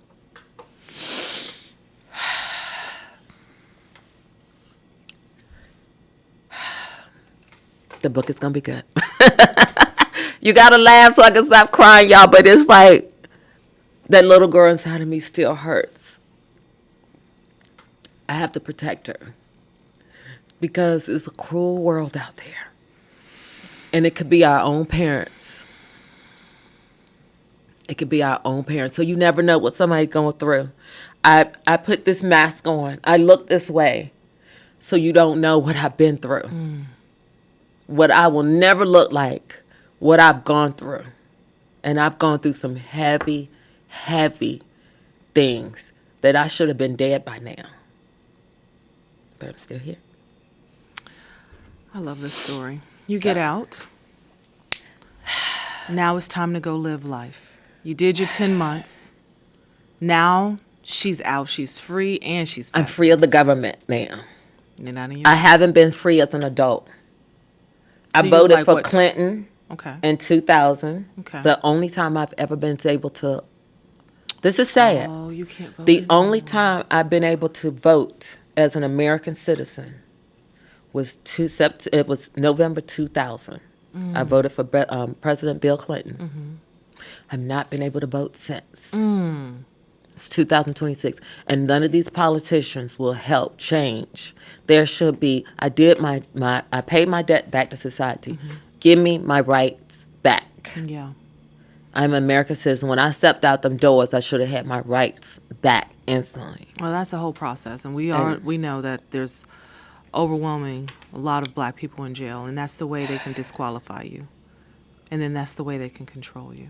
The book is going to be good. You got to laugh so I can stop crying, y'all, but it's like that little girl inside of me still hurts. I have to protect her because it's a cruel world out there. And it could be our own parents. It could be our own parents. So you never know what somebody's going through. I put this mask on. I look this way so you don't know what I've been through. What I will never look like, what I've gone through. And I've gone through some heavy, heavy things that I should have been dead by now. But I'm still here.
I love this story. You get out. Now it's time to go live life. You did your 10 months. Now she's out. She's free and she's fabulous.
I'm free of the government now.
You're not in your
I haven't been free as an adult. I
you
voted
like
for
what?
Clinton in 2000.
Okay.
The only time I've ever been able to. This is sad.
Oh, you can't vote.
The only time I've been able to vote as an American citizen was it was November 2000. I voted for President Bill Clinton. I've not been able to vote since. It's 2026, and none of these politicians will help change. There should be. I paid my debt back to society. Give me my rights back.
Yeah.
I'm an American citizen. When I stepped out them doors, I should have had my rights back instantly.
Well, that's a whole process, and we know that there's overwhelming a lot of black people in jail, and that's the way they can disqualify you, and then that's the way they can control you.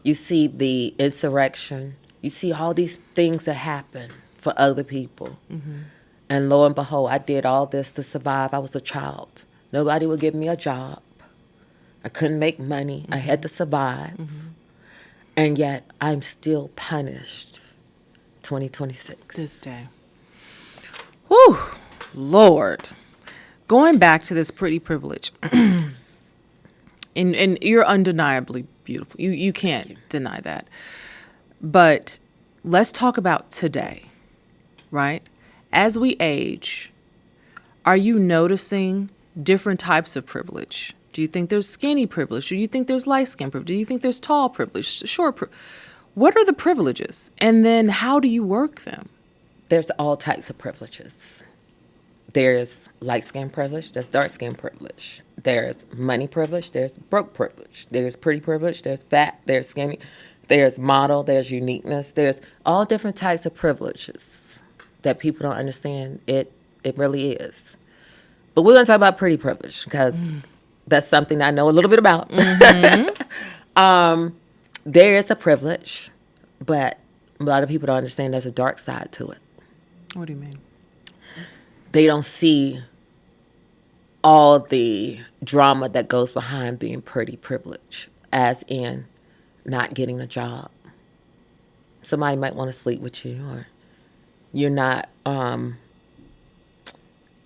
You see the insurrection. You see all these things that happen for other people. And lo and behold, I did all this to survive. I was a child. Nobody would give me a job. I couldn't make money. I had to survive. And yet I'm still punished 2026.
This day. Whew, Lord. Going back to this pretty privilege. and you're undeniably beautiful. You can't deny that. But let's talk about today, right? As we age, are you noticing different types of privilege? Do you think there's skinny privilege? Do you think there's light skin privilege? Do you think there's tall privilege, short privilege? What are the privileges? And then how do you work them?
There's all types of privileges. There's light skin privilege, there's dark skin privilege. There's money privilege, there's broke privilege. There's pretty privilege, there's fat, there's skinny, there's model, there's uniqueness. There's all different types of privileges that people don't understand. It really is. But we're going to talk about pretty privilege because that's something I know a little bit about. There is a privilege, but a lot of people don't understand there's a dark side to it.
What do you mean?
They don't see all the drama that goes behind being pretty privileged, as in not getting a job. Somebody might want to sleep with you, or you're not,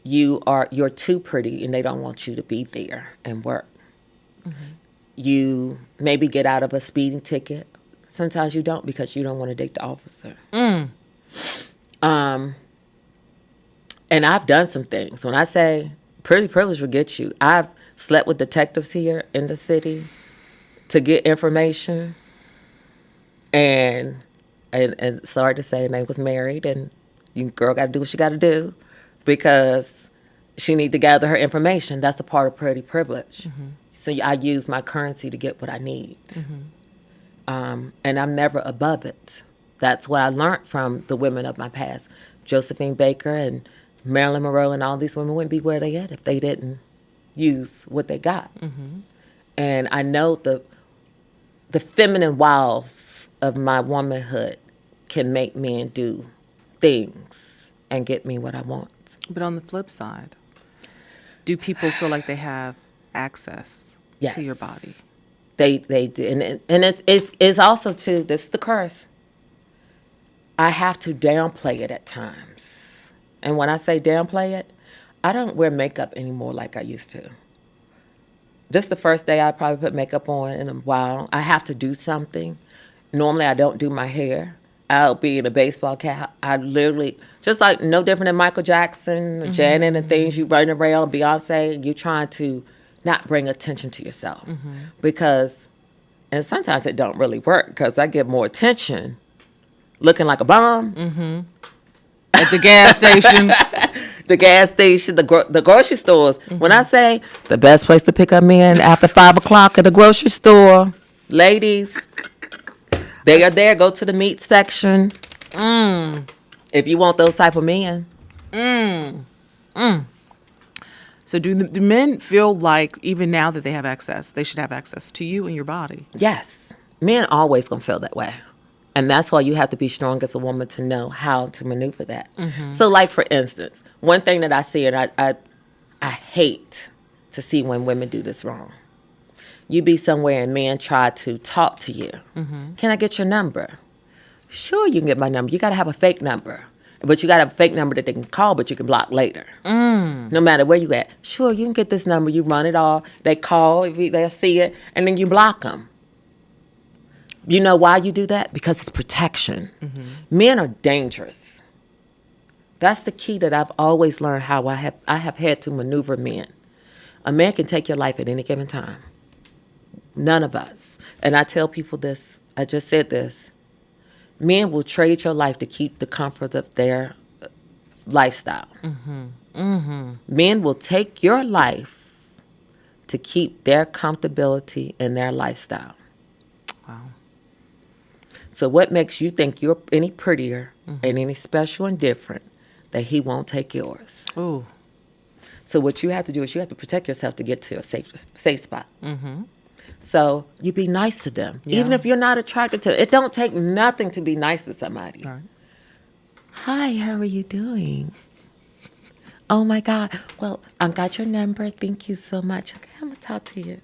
you're too pretty and they don't want you to be there and work. You maybe get out of a speeding ticket. Sometimes you don't because you don't want to date the officer. And I've done some things. When I say pretty privilege will get you, I've slept with detectives here in the city to get information. And sorry to say, they was married, and you girl got to do what she got to do because she need to gather her information. That's a part of pretty privilege. So I use my currency to get what I need. And I'm never above it. That's what I learned from the women of my past. Josephine Baker and Marilyn Monroe and all these women wouldn't be where they at if they didn't use what they got. And I know the feminine wiles of my womanhood can make men do things and get me what I want.
But on the flip side, do people feel like they have access to your body?
They do. And it's also, too, this is the curse. I have to downplay it at times. And when I say downplay it, I don't wear makeup anymore like I used to. This is the first day I probably put makeup on in a while. I have to do something. Normally, I don't do my hair. I'll be in a baseball cap. I literally, just like no different than Michael Jackson, Janet, and things, you running around, Beyonce, you trying to not bring attention to yourself. Because, and sometimes it don't really work because I get more attention looking like a bum.
At the gas station.
The gas station, the grocery stores. When I say the best place to pick up men after 5 o'clock at the grocery store, ladies, they are there. Go to the meat section. If you want those type of men.
So do men feel like even now that they have access, they should have access to you and your body? Yes.
Men always going to feel that way. And that's why you have to be strong as a woman to know how to maneuver that. So, like, for instance, one thing that I see, and I hate to see when women do this wrong. You be somewhere and men try to talk to you. Can I get your number? Sure, you can get my number. You got to have a fake number. But you got to have a fake number that they can call, but you can block later. No matter where you at. Sure, you can get this number. You run it all. They call, they'll see it, and then you block them. You know why you do that? Because it's protection. Men are dangerous. That's the key that I've always learned how I have had to maneuver men. A man can take your life at any given time. None of us. And I tell people this, I just said this. Men will trade your life to keep the comfort of their lifestyle. Men will take your life to keep their comfortability in their lifestyle.
Wow.
So what makes you think you're any prettier and any special and different that he won't take yours?
Ooh.
So what you have to do is you have to protect yourself to get to a safe spot. So you be nice to them, even if you're not attracted to them. It don't take nothing to be nice to somebody.
Right.
Hi, how are you doing? Oh my God. Well, I got your number. Thank you so much. Okay, I'm gonna talk to you.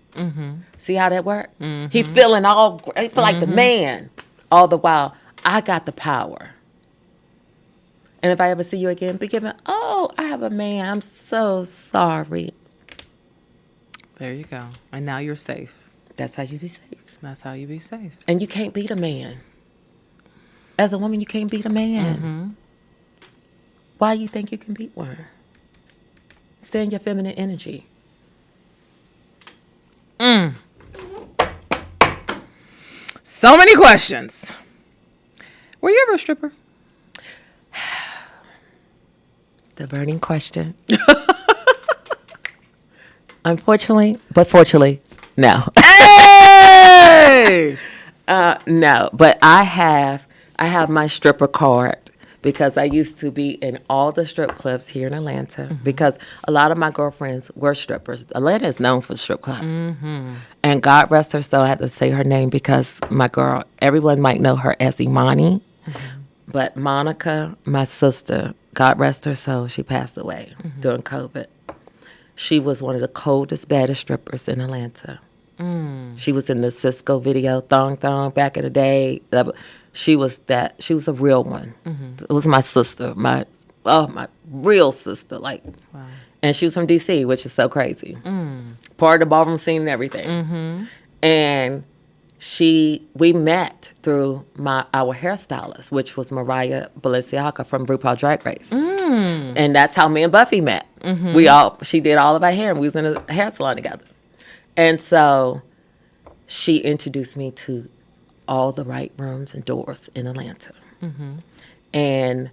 See how that worked? He feeling he feel like the man. All the while, I got the power. And if I ever see you again, be given, oh, I have a man. I'm so sorry.
There you go. And now you're safe.
That's how you be safe.
That's how you be safe.
And you can't beat a man. As a woman, you can't beat a man. Why you think you can beat one? Stay in your feminine energy.
So many questions. Were you ever a stripper?
The burning question. Unfortunately, but fortunately, no.
Hey!
No, but I have my stripper card because I used to be in all the strip clubs here in Atlanta because a lot of my girlfriends were strippers. Atlanta is known for the strip club. And God rest her soul, I have to say her name because my girl, everyone might know her as Imani. But Monica, my sister, God rest her soul, she passed away during COVID. She was one of the coldest, baddest strippers in Atlanta. She was in the Cisco video, Thong Thong, back in the day. She was a real one. It was my sister, my real sister. Like, wow. And she was from D.C., which is so crazy. Part of the ballroom scene and everything. And we met through our hairstylist, which was Mariah Balenciaga from RuPaul Drag Race. And that's how me and Buffy met. She did all of our hair, and we was in a hair salon together. And so she introduced me to all the right rooms and doors in Atlanta. And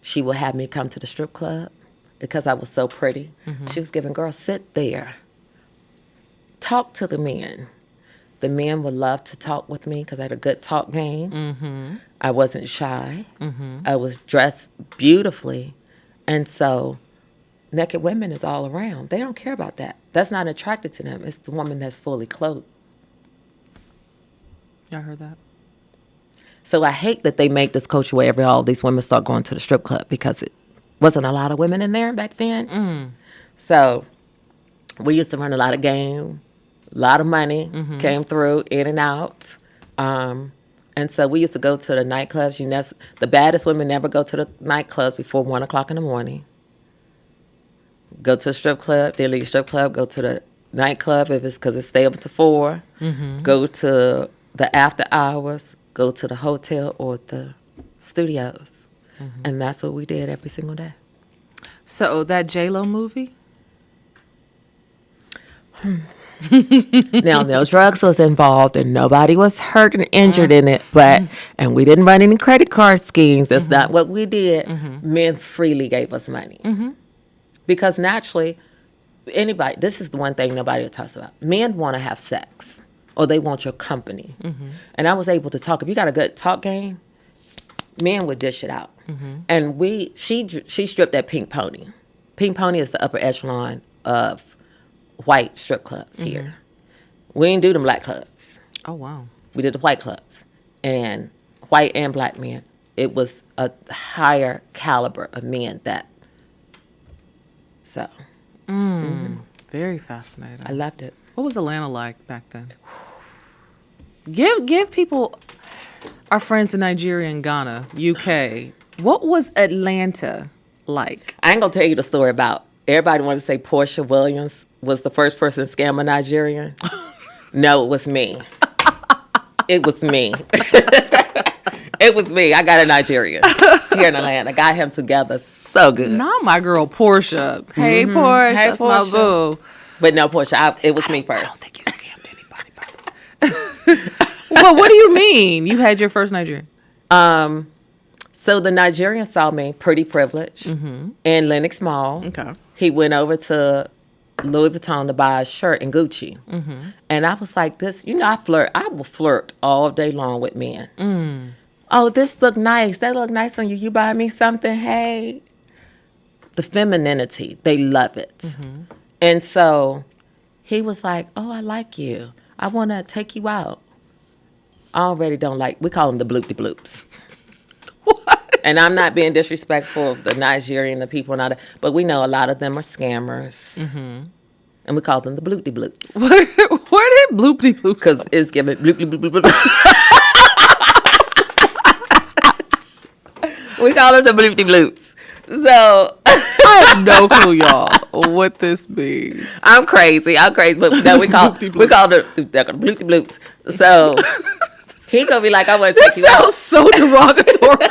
she would have me come to the strip club because I was so pretty. She was giving girls, sit there. Talk to the men. The men would love to talk with me because I had a good talk game. I wasn't shy. I was dressed beautifully. And so naked women is all around. They don't care about that. That's not attracted to them. It's the woman that's fully clothed.
Y'all heard that?
So I hate that they make this culture where all these women start going to the strip club because it wasn't a lot of women in there back then. So we used to run a lot of game, a lot of money came through, in and out. And so we used to go to the nightclubs. The baddest women never go to the nightclubs before 1 o'clock in the morning. Go to a strip club, then leave the strip club, go to the nightclub if it's because it stay up to 4. Go to the after hours, go to the hotel or the studios. And that's what we did every single day.
So that J-Lo movie?
Now, no drugs was involved and nobody was hurt and injured in it, and we didn't run any credit card schemes. That's not what we did. Men freely gave us money. Because naturally, this is the one thing nobody talks about. Men want to have sex or they want your company. And I was able to talk. If you got a good talk game, men would dish it out. And she stripped at Pink Pony. Pink Pony is the upper echelon of white strip clubs here. We didn't do them black clubs.
Oh, wow.
We did the white clubs. And white and black men. It was a higher caliber of men
Very fascinating.
I loved it.
What was Atlanta like back then? Give people, our friends in Nigeria and Ghana, UK, what was Atlanta like?
I ain't gonna tell you the story about everybody wanted to say Portia Williams was the first person to scam a Nigerian. No, it was me. It was me. It was me. I got a Nigerian here in Atlanta. Got him together so good.
Not my girl Portia. Hey, Portia.
Hey,
that's
Portia.
my boo.
But no, Portia, it was me first.
I don't think you scammed anybody, by the way. Well, what do you mean? You had your first Nigerian?
So the Nigerian saw me pretty privileged in Lenox Mall.
Okay.
He went over to Louis Vuitton to buy a shirt and Gucci. And I was like, I will flirt all day long with men. Oh, this look nice. That look nice on you. You buy me something? Hey. The femininity, they love it. And so he was like, oh, I like you. I want to take you out. I already don't like, we call them the bloop-de-bloops.
What?
And I'm not being disrespectful of the Nigerian, the people and all that, but we know a lot of them are scammers. Mm-hmm. And we call them the bloopty bloops.
Where did bloopty bloops?
Because it's giving bloop, bloop, bloop, bloop, bloop. We call them the bloopty bloops. So
I have no clue, y'all, what this means.
I'm crazy, but no, we call the bloopty bloops. So he gonna be like, I want to take you out.
This sounds so derogatory.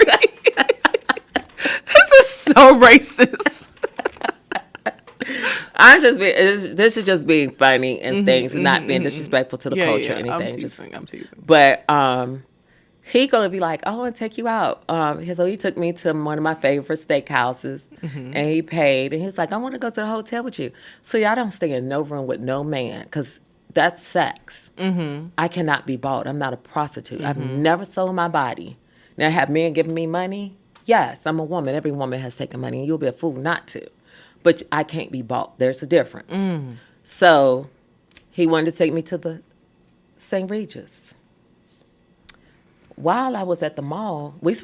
This is so racist.
This is just being funny and things, and not being disrespectful to the culture or anything.
I'm teasing.
But he gonna be like, I want to take you out. So he took me to one of my favorite steakhouses, and he paid. And he was like, I want to go to the hotel with you. So y'all don't stay in no room with no man, because that's sex. I cannot be bought. I'm not a prostitute. I've never sold my body. Now, have men given me money? Yes, I'm a woman. Every woman has taken money, and you'll be a fool not to. But I can't be bought. There's a difference. So he wanted to take me to the St. Regis. While I was at the mall, this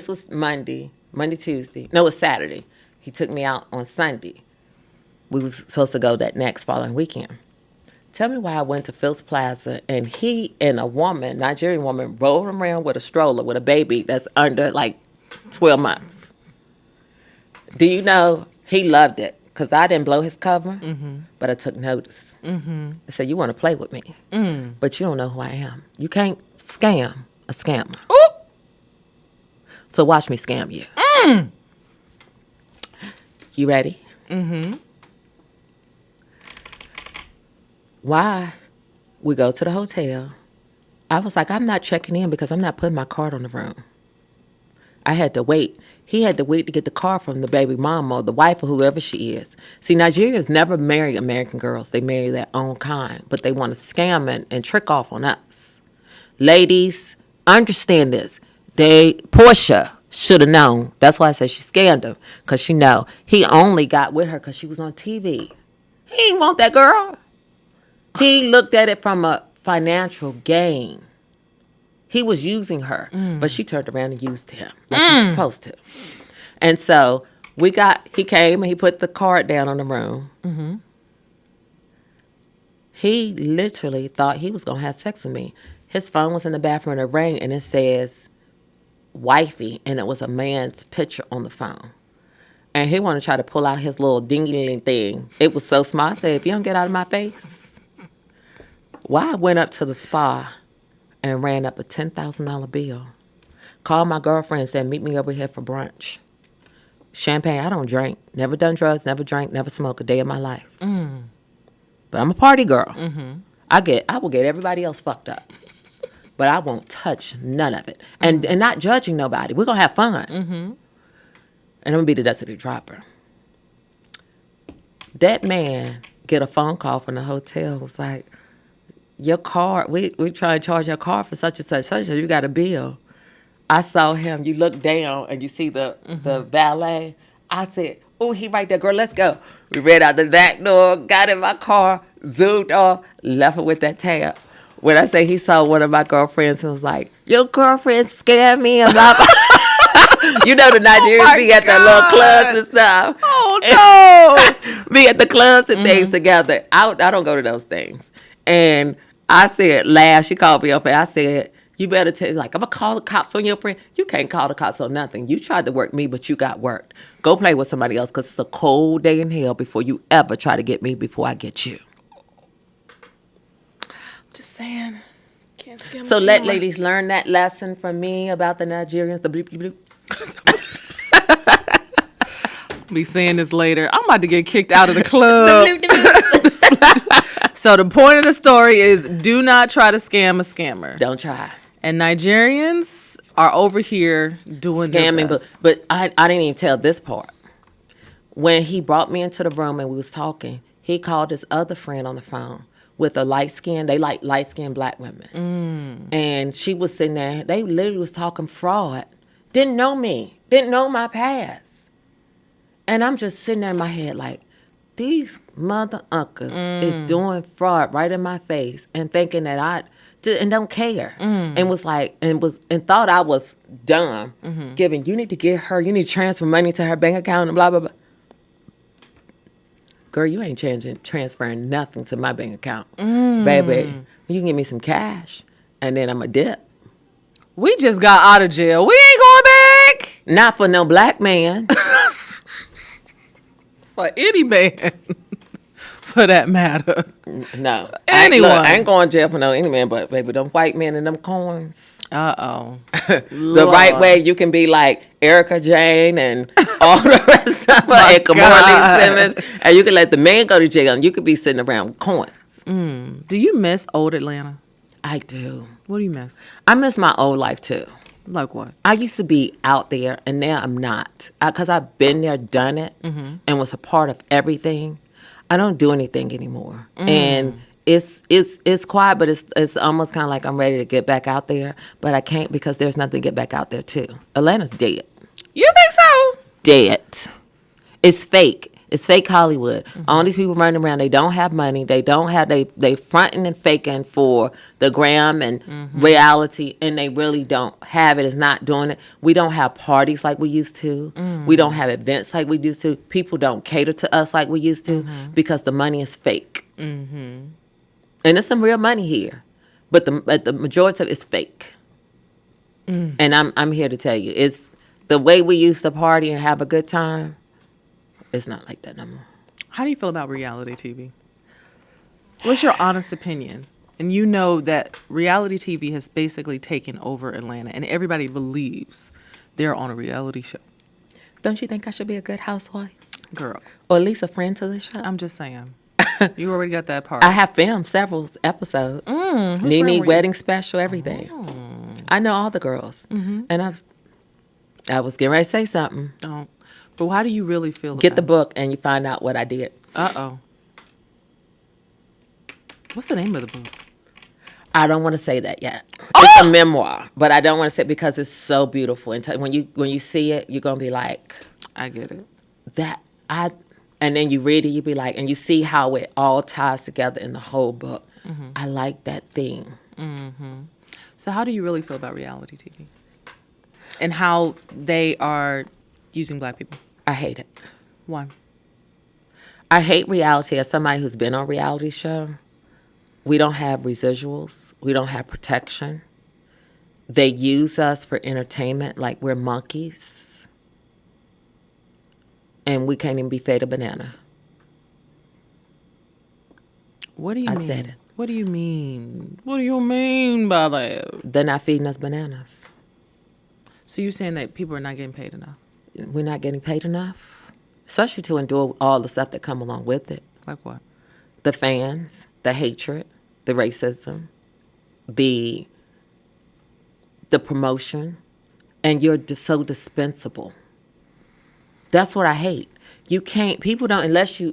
was Monday, Tuesday. No, it was Saturday. He took me out on Sunday. We was supposed to go that next following weekend. Tell me why I went to Phil's Plaza and he and a woman, Nigerian woman, rolled around with a stroller with a baby that's under like 12 months. Do you know he loved it? Because I didn't blow his cover, but I took notice. I said, you want to play with me, but you don't know who I am. You can't scam a scammer.
Ooh.
So watch me scam you. You ready? Why? We go to the hotel. I was like, I'm not checking in because I'm not putting my card on the room. I had to wait. He had to wait to get the car from the baby mama or the wife or whoever she is. See, Nigerians never marry American girls. They marry their own kind, but they want to scam and trick off on us. Ladies, understand this. Portia should have known. That's why I said she scammed him, because she know he only got with her because she was on TV. He didn't want that girl. He looked at it from a financial gain. He was using her, but she turned around and used him like he's supposed to. And so he came and he put the card down on the room. He literally thought he was going to have sex with me. His phone was in the bathroom and it rang and it says, wifey, and it was a man's picture on the phone. And he wanted to try to pull out his little dingy thing. It was so small. I said, if you don't get out of my face. Well, I went up to the spa and ran up a $10,000 bill. Called my girlfriend and said, meet me over here for brunch. Champagne, I don't drink. Never done drugs, never drank, never smoked a day of my life. But I'm a party girl. I will get everybody else fucked up. But I won't touch none of it. And not judging nobody. We're going to have fun. And I'm going to be the destiny dropper. That man get a phone call from the hotel. Was like, your car, we try to charge your car for such and such. You got a bill. I saw him. You look down and you see the valet. I said, oh, he right there, girl, let's go. We ran out the back door, got in my car, zoomed off, left her with that tab. When I say he saw one of my girlfriends and was like, your girlfriend scammed me about you know the Nigerians be at their little clubs and stuff.
Oh, no.
Be at the clubs and things together. I don't go to those things. And I said, last, she called me up and I said, you better tell, like, I'm going to call the cops on your friend. You can't call the cops on nothing. You tried to work me, but you got worked. Go play with somebody else because it's a cold day in hell before you ever try to get me before I get you.
Just saying. Can't scam
So let ladies learn that lesson from me about the Nigerians, the bloopy bloops.
Be saying this later. I'm about to get kicked out of the club. So the point of the story is, do not try to scam a scammer.
Don't try.
And Nigerians are over here doing
scamming,
their best.
but I didn't even tell this part. When he brought me into the room and we was talking, he called his other friend on the phone with a they like light-skinned black women. And she was sitting there, they literally was talking fraud. Didn't know me, didn't know my past. And I'm just sitting there in my head like, these mother uncles is doing fraud right in my face and thinking that and don't care. And was like, and thought I was dumb. Giving, you need to transfer money to her bank account and blah, blah, blah. Girl, you ain't transferring nothing to my bank account. Baby, you can give me some cash and then I'm a dip.
We just got out of jail. We ain't going back.
Not for no black man.
For any man. For that matter.
No.
Anyone.
I ain't going to jail for any man, but baby, them white men and them coins.
Uh-oh.
The right way you can be like Erica Jane and all the rest of them and Kamora Lee Simmons. And you can let the man go to jail and you could be sitting around with coins.
Do you miss old Atlanta?
I do.
What do you miss?
I miss my old life too.
Like what?
I used to be out there and now I'm not. Because I've been there, done it, and was a part of everything. I don't do anything anymore. And it's quiet, but it's almost kind of like I'm ready to get back out there. But I can't because there's nothing to get back out there too. Atlanta's dead.
You think so?
Dead. It's fake. It's fake Hollywood. All these people running around, they don't have money. They don't have, they fronting and faking for the gram and reality, and they really don't have it. It's not doing it. We don't have parties like we used to. We don't have events like we used to. People don't cater to us like we used to because the money is fake. And there's some real money here, but the majority of it is fake. And I'm here to tell you, it's the way we used to party and have a good time. It's not like that no more.
How do you feel about reality TV? What's your honest opinion? And you know that reality TV has basically taken over Atlanta, and everybody believes they're on a reality show.
Don't you think I should be a good housewife?
Girl.
Or at least a friend to the show?
I'm just saying. You already got that part.
I have filmed several episodes. Nene wedding special, everything. I know all the girls. And I was getting ready to say something.
Don't. But how do you really feel
Get
about
the book and you find out what I did.
Uh-oh. What's the name of the book?
I don't want to say that yet. It's a memoir, but I don't want to say it because it's so beautiful. And when you see it, you're going to be like,
I get it.
And then you read it, you be like, and you see how it all ties together in the whole book. I like that theme.
So how do you really feel about reality TV? And how they are using black people?
I hate it.
Why?
I hate reality. As somebody who's been on a reality show, we don't have residuals. We don't have protection. They use us for entertainment like we're monkeys. And we can't even be fed a banana.
What do you mean?
I said it.
What do you mean? What do you mean by that?
They're not feeding us bananas.
So you're saying that people are not getting paid enough?
We're not getting paid enough, especially to endure all the stuff that come along with it.
Like what?
The fans, the hatred, the racism, the promotion, and you're so dispensable. That's what I hate. You can't, people don't,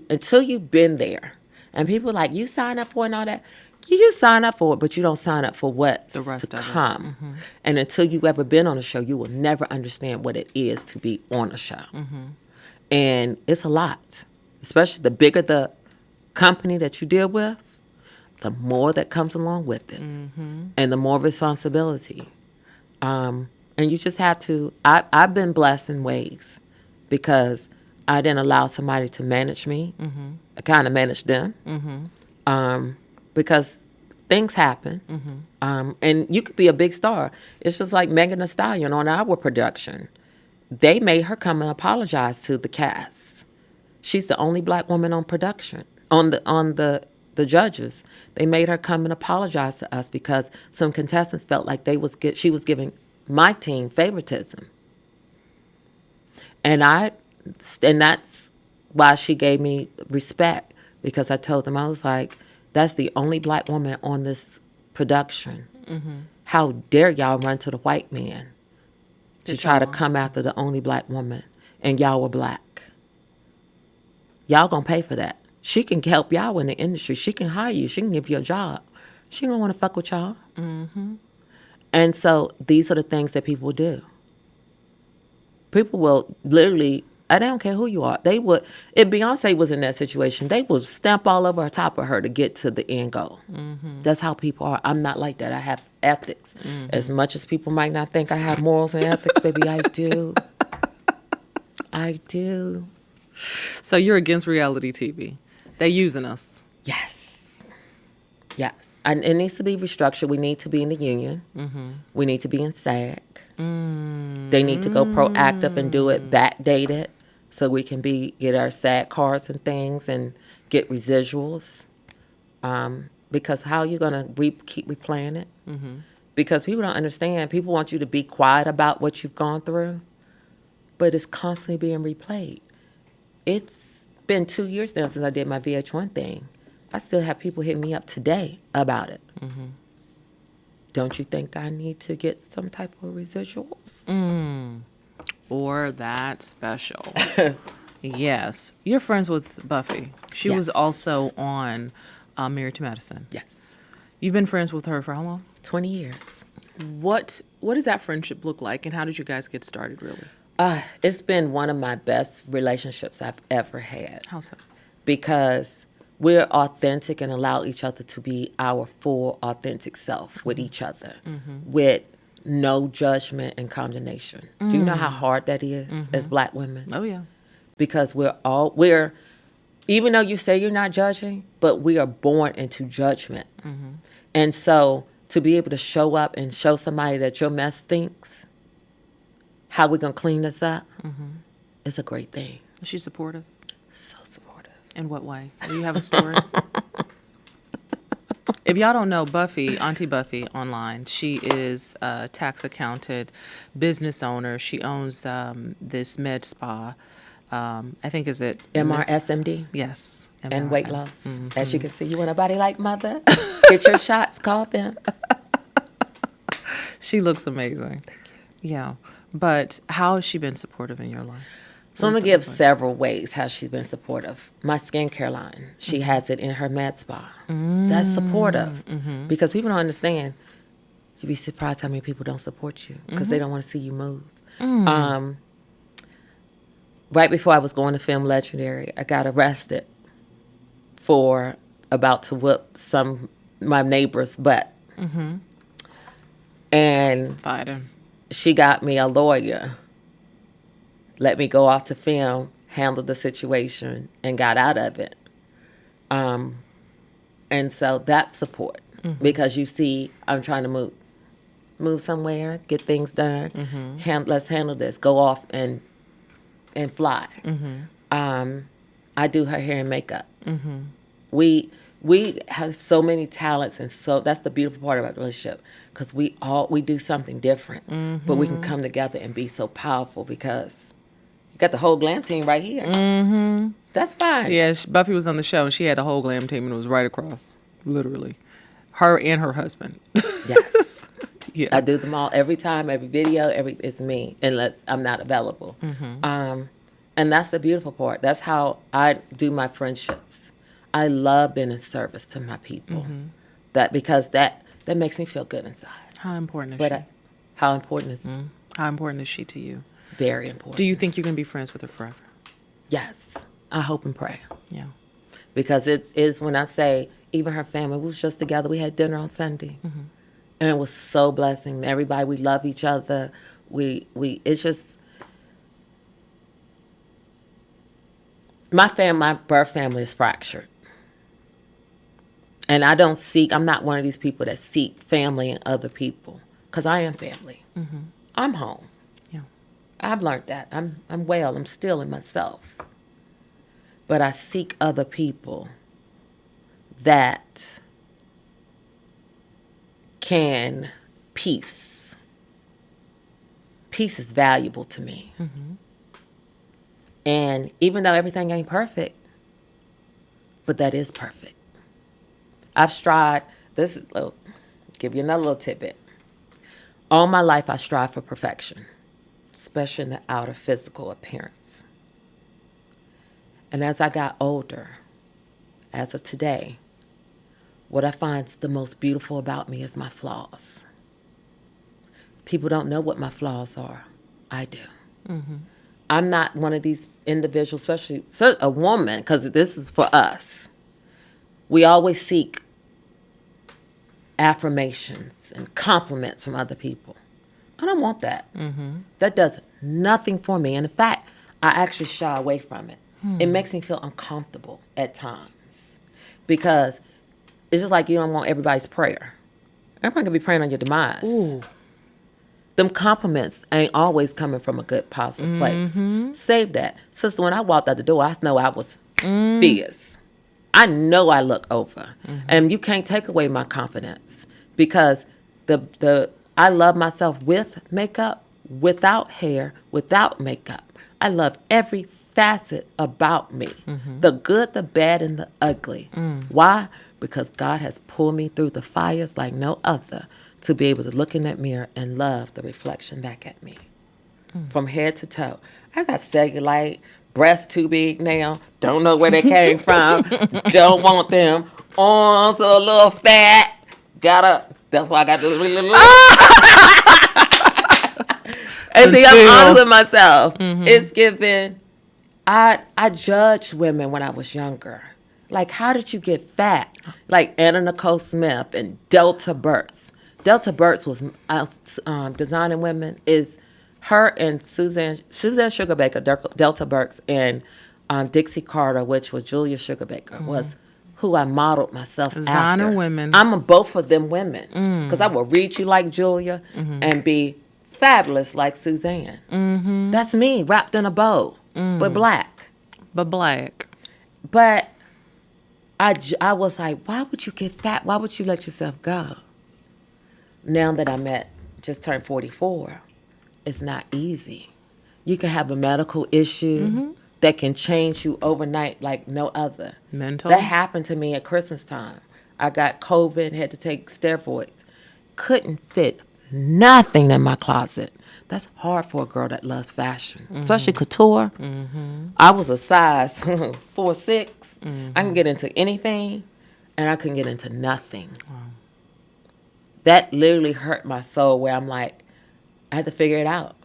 until you've been there, and people are like, you sign up for it and all that. You just sign up for it, but you don't sign up for what's to come. And until you've ever been on a show, you will never understand what it is to be on a show. And it's a lot, especially the bigger the company that you deal with, the more that comes along with it, and the more responsibility. And you just have to, I've been blessed in ways because I didn't allow somebody to manage me. I kind of managed them. Because things happen. And you could be a big star. It's just like Megan Thee Stallion on our production. They made her come and apologize to the cast. She's the only black woman on production, on the judges. They made her come and apologize to us because some contestants felt like she was giving my team favoritism. And that's why she gave me respect, because I told them, I was like, that's the only black woman on this production. How dare y'all run to the white man to try to come after the only black woman, and y'all were black. Y'all gonna pay for that. She can help y'all in the industry. She can hire you. She can give you a job. She don't want to fuck with y'all. And so these are the things that people do. People will literally, I don't care who you are. They would, if Beyonce was in that situation, they would stamp all over top of her to get to the end goal. That's how people are. I'm not like that. I have ethics. As much as people might not think I have morals and ethics, baby, I do. I do.
So you're against reality TV. They're using us.
Yes. Yes. And it needs to be restructured. We need to be in the union. We need to be in SAG. They need to go proactive and do it backdated so we can get our SAG cards and things and get residuals. Because how are you going to keep replaying it? Because people don't understand. People want you to be quiet about what you've gone through, but it's constantly being replayed. It's been 2 years now since I did my VH1 thing. I still have people hit me up today about it. Don't you think I need to get some type of residuals?
Or that special. Yes. You're friends with Buffy. She was also on Married to Medicine.
Yes.
You've been friends with her for how long?
20 years.
What does that friendship look like, and how did you guys get started, really?
It's been one of my best relationships I've ever had.
How so?
Because we're authentic and allow each other to be our full authentic self with each other, with no judgment and condemnation. Do you know how hard that is as Black women?
Oh, yeah.
Because even though you say you're not judging, but we are born into judgment. And so to be able to show up and show somebody that your mess stinks, how we're going to clean this up, is a great thing.
Is she supportive?
So supportive.
In what way? Do you have a story? If y'all don't know Buffy, Auntie Buffy online, she is a tax accountant, business owner. She owns this med spa. I think is it
MRSMD?
Yes.
And weight loss. As you can see, you want a body like mother? Get your shots, call them.
She looks amazing.
Thank you.
Yeah. But how has she been supportive in your life?
So I'm going to give several ways how she's been supportive. My skincare line, she has it in her med spa. That's supportive. Because people don't understand. You'd be surprised how many people don't support you because they don't want to see you move. Right before I was going to film Legendary, I got arrested for about to whip my neighbor's butt. And
Fighting.
she got me a lawyer, let me go off to film, handled the situation, and got out of it. And so that's support. Because you see, I'm trying to move somewhere, get things done. Let's handle this. Go off and fly. I do her hair and makeup. We have so many talents, and so that's the beautiful part about the relationship, because we do something different, but we can come together and be so powerful because you got the whole glam team right here. That's fine.
Yeah, Buffy was on the show, and she had the whole glam team, and it was right across, literally. Her and her husband.
Yes.
Yeah.
I do them all every time, every video, it's me, unless I'm not available. And that's the beautiful part. That's how I do my friendships. I love being in service to my people. Because that makes me feel good inside.
How important is she?
How important is
How important is she to you?
Very important.
Do you think you can be friends with her forever?
Yes. I hope and pray.
Yeah.
Because it is when I say, even her family, we was just together. We had dinner on Sunday. And it was so blessing. Everybody, we love each other. It's just, my birth family is fractured. And I'm not one of these people that seek family in other people, because I am family. I'm home.
Yeah.
I've learned that. I'm well. I'm still in myself. But I seek other people that can peace. Peace is valuable to me. And even though everything ain't perfect, but that is perfect. I've strived, give you another little tidbit. All my life I strive for perfection, especially in the outer physical appearance. And as I got older, as of today, what I find the most beautiful about me is my flaws. People don't know what my flaws are. I do. I'm not one of these individuals, especially a woman, because this is for us. We always seek affirmations and compliments from other people. I don't want that. That does nothing for me. And in fact, I actually shy away from it. It makes me feel uncomfortable at times because it's just like you don't want everybody's prayer. Everybody can be praying on your demise.
Ooh.
Them compliments ain't always coming from a good, positive place. Save that. Sister, when I walked out the door, I know I was fierce. I know I look over. And you can't take away my confidence because I love myself with makeup, without hair, without makeup. I love every facet about me. The good, the bad, and the ugly. Why? Because God has pulled me through the fires like no other to be able to look in that mirror and love the reflection back at me. From head to toe. I got cellulite, breasts too big now. Don't know where they came from. Don't want them. Arms are a little fat. That's why I got this really little. And see, I'm honest with myself. It's given. I judged women when I was younger. Like, how did you get fat? Like Anna Nicole Smith and Delta Burks. Delta Burks was designing women. Is her and Suzanne Sugarbaker, Delta Burks, and Dixie Carter, which was Julia Sugarbaker, was who I modeled myself
Designer
after.
women.
I'm both of them women because I will read you like Julia and be fabulous like Suzanne. That's me wrapped in a bow, but black.
But black.
But I was like, why would you get fat? Why would you let yourself go? Now that I'm just turned 44, it's not easy. You can have a medical issue that can change you overnight like no other.
Mental.
That happened to me at Christmas time. I got COVID, had to take steroids. Couldn't fit nothing in my closet. That's hard for a girl that loves fashion, especially couture. I was a size 4'6". I can get into anything, and I couldn't get into nothing. Wow. That literally hurt my soul where I'm like, I had to figure it out.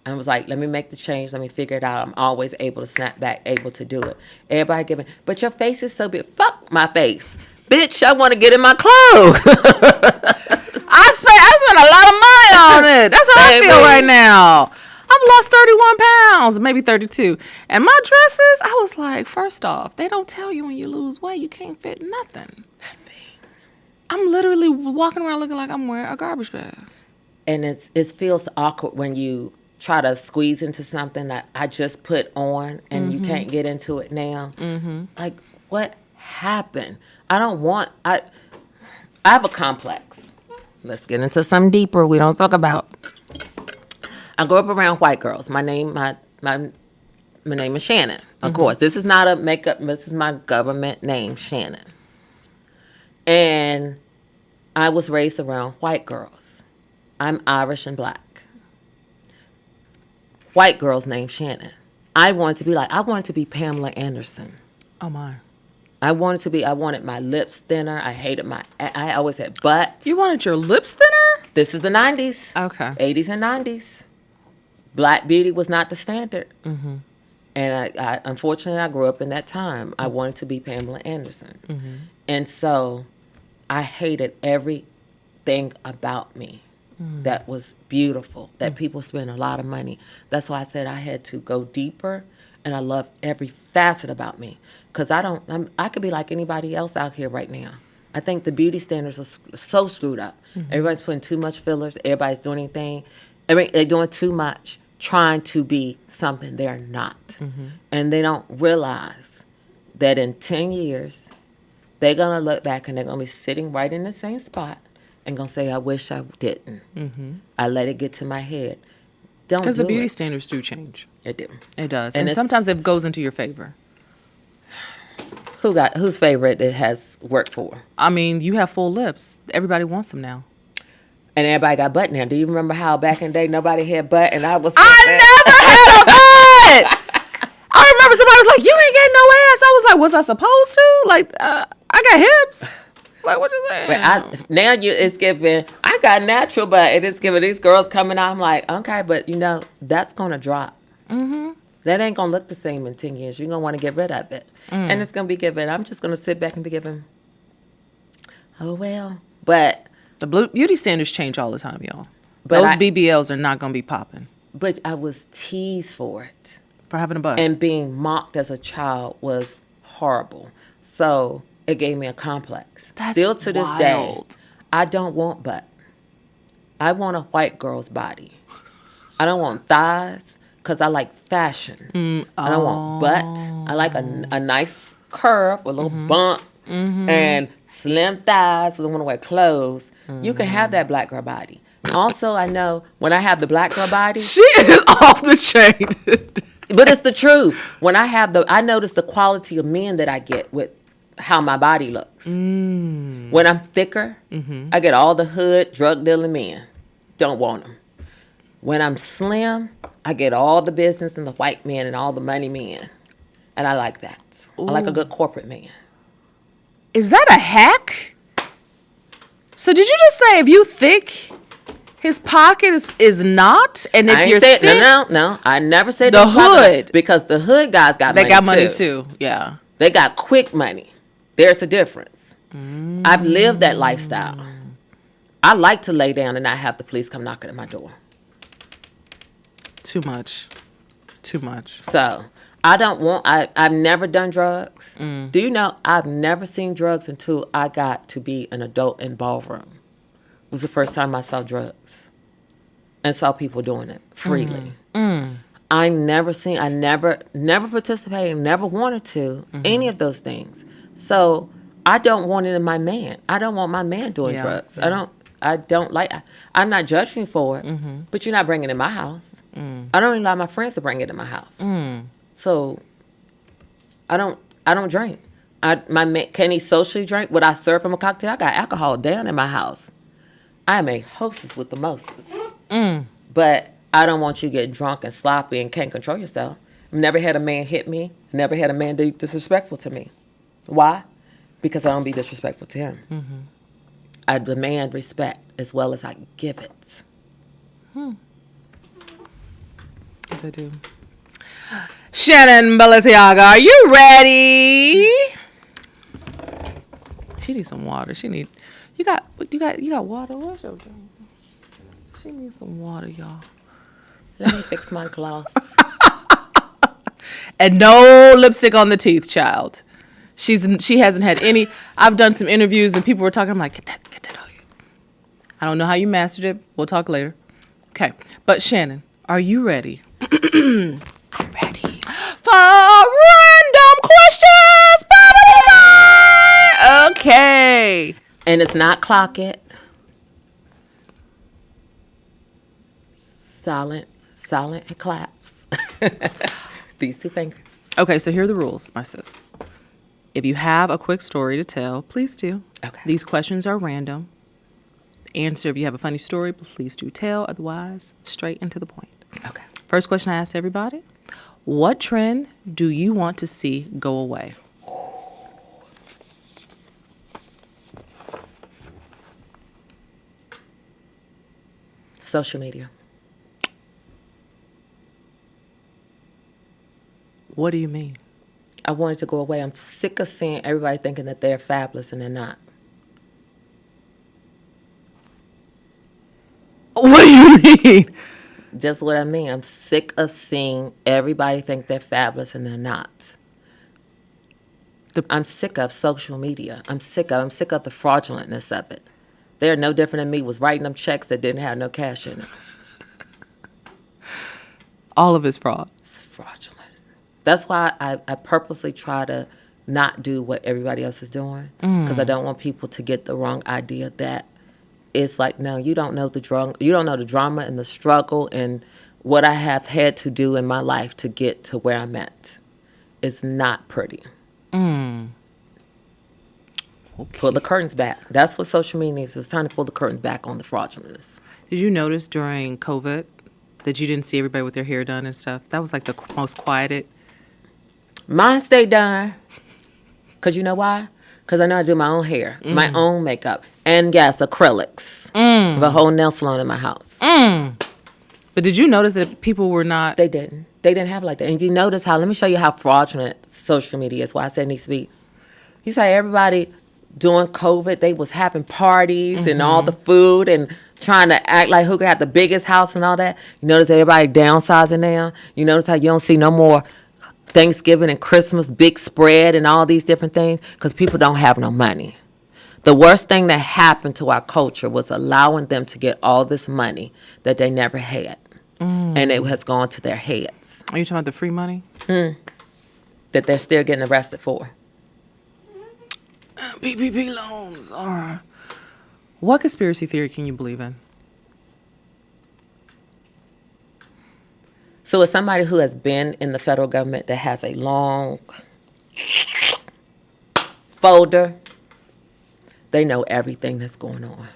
I was like, let me make the change. Let me figure it out. I'm always able to snap back, able to do it. Everybody giving, but your face is so big. Fuck my face. Bitch, I want to get in my clothes.
I spent a lot of money on it. That's how I feel right now. I've lost 31 pounds, maybe 32. And my dresses, I was like, first off, they don't tell you when you lose weight, you can't fit nothing. I'm literally walking around looking like I'm wearing a garbage bag.
And it feels awkward when you try to squeeze into something that I just put on and you can't get into it now. Like, what happened? I have a complex. Let's get into something deeper we don't talk about. I grew up around white girls. My name is Shannon. Of course, this is not a makeup. This is my government name, Shannon. And I was raised around white girls. I'm Irish and black. White girls named Shannon. I wanted to be Pamela Anderson.
Oh my.
I wanted my lips thinner. I always had butts.
You wanted your lips thinner?
This is the 90s.
Okay.
80s and 90s. Black beauty was not the standard. And I unfortunately, I grew up in that time. I wanted to be Pamela Anderson. And so I hated everything about me that was beautiful, that people spend a lot of money. That's why I said I had to go deeper, and I love every facet about me. Because I could be like anybody else out here right now. I think the beauty standards are so screwed up. Everybody's putting too much fillers. Everybody's doing anything. They're doing too much, trying to be something they're not. And they don't realize that in 10 years, they're going to look back and they're going to be sitting right in the same spot and going to say, I wish I didn't. I let it get to my head.
Because the beauty standards do change.
It do.
It does. And sometimes it goes into your favor.
Whose favorite it has worked for?
I mean, you have full lips. Everybody wants them now.
And everybody got butt now. Do you remember how back in the day nobody had butt and I was
never had a butt! I remember somebody was like, you ain't getting no ass. I was like, was I supposed to? Like, I got hips. Like, what you saying?
But it's giving, I got natural butt. And it's giving these girls coming out. I'm like, okay, but that's going to drop. That ain't going to look the same in 10 years. You're going to want to get rid of it. And it's going to be given. I'm just going to sit back and be given, oh, well. But
The beauty standards change all the time, y'all.
But
Those BBLs are not going to be popping.
But I was teased for it.
For having a butt.
And being mocked as a child was horrible. So it gave me a complex.
That's
Still to this day,
wild.
I don't want butt. I want a white girl's body. I don't want thighs because I like fashion. I don't want butt. I like a nice curve, a little bump, and slim thighs. I don't want to wear clothes. You can have that black girl body. Also, I know when I have the black girl body,
She is off the chain.
but it's the truth. When I notice the quality of men that I get with how my body looks. When I'm thicker, I get all the hood, drug dealing men. Don't want them. When I'm slim, I get all the business and the white men and all the money men. And I like that. I like a good corporate man.
Is that a hack? So did you just say if you thick, his pocket is not? And if
I ain't
you're
said,
thick,
no. I never said
The
those pockets,
hood.
because the hood guys got
they
money
got money too. Yeah.
They got quick money. There's a difference. I've lived that lifestyle. I like to lay down and not have the police come knocking at my door.
Too much.
So I've never done drugs. Do you know I've never seen drugs until I got to be an adult in Ballroom. It was the first time I saw drugs and saw people doing it freely. I never participated, never wanted to, any of those things. So I don't want it in my man. I don't want my man doing drugs. I don't like, I'm not judging you for it, but you're not bringing it in my house. I don't even allow my friends to bring it in my house. So I don't drink. My man, can he socially drink? Would I serve him a cocktail? I got alcohol down in my house. I am a hostess with the mostest. But I don't want you getting drunk and sloppy and can't control yourself. I've never had a man hit me. Never had a man be disrespectful to me. Why? Because I don't be disrespectful to him. I demand respect as well as I give it.
Yes, I do. Shannon Balenciaga, are you ready? She needs some water. You got water? Where's your drink? She needs some water, y'all.
Let me fix my gloss.
And no lipstick on the teeth, child. She hasn't had any. I've done some interviews and people were talking. I'm like, get that out of you. I don't know how you mastered it. We'll talk later. Okay, but Shannon, are you ready?
I'm ready.
For random questions. Okay.
And it's not clock it. Silent and claps. These two fingers.
Okay, so here are the rules, my sis. If you have a quick story to tell, please do.
Okay.
These questions are random. Answer if you have a funny story, please do tell. Otherwise, straight and to the point.
Okay.
First question I asked everybody. What trend do you want to see go away?
Social media.
What do you mean?
I want it to go away. I'm sick of seeing everybody thinking that they're fabulous and they're not.
What do you mean?
Just what I mean. I'm sick of seeing everybody think they're fabulous and they're not. I'm sick of social media. I'm sick of the fraudulentness of it. They're no different than me. Was writing them checks that didn't have no cash in it.
All of it's fraud.
It's fraudulent. That's why I purposely try to not do what everybody else is doing, because I don't want people to get the wrong idea that it's like, no, you don't know the drama and the struggle and what I have had to do in my life to get to where I'm at. It's not pretty.
Okay.
Pull the curtains back. That's what social media is. It's time to pull the curtains back on the fraudulentness.
Did you notice during COVID that you didn't see everybody with their hair done and stuff? That was like the most quieted.
Mine stay done. Because you know why? Because I know I do my own hair, my own makeup. And yes, acrylics. I have a whole nail salon in my house.
But did you notice that people were not?
They didn't. They didn't have it like that. And you notice how, let me show you how fraudulent social media is, why I said it needs to be. You say everybody during COVID, they was having parties and all the food and trying to act like who could have the biggest house and all that. You notice everybody downsizing now. You notice how you don't see no more Thanksgiving and Christmas big spread and all these different things because people don't have no money. The worst thing that happened to our culture was allowing them to get all this money that they never had. And it has gone to their heads.
Are you talking about the free money?
That they're still getting arrested for.
PPP loans. All right. What conspiracy theory can you believe in?
So as somebody who has been in the federal government that has a long folder, they know everything that's going on.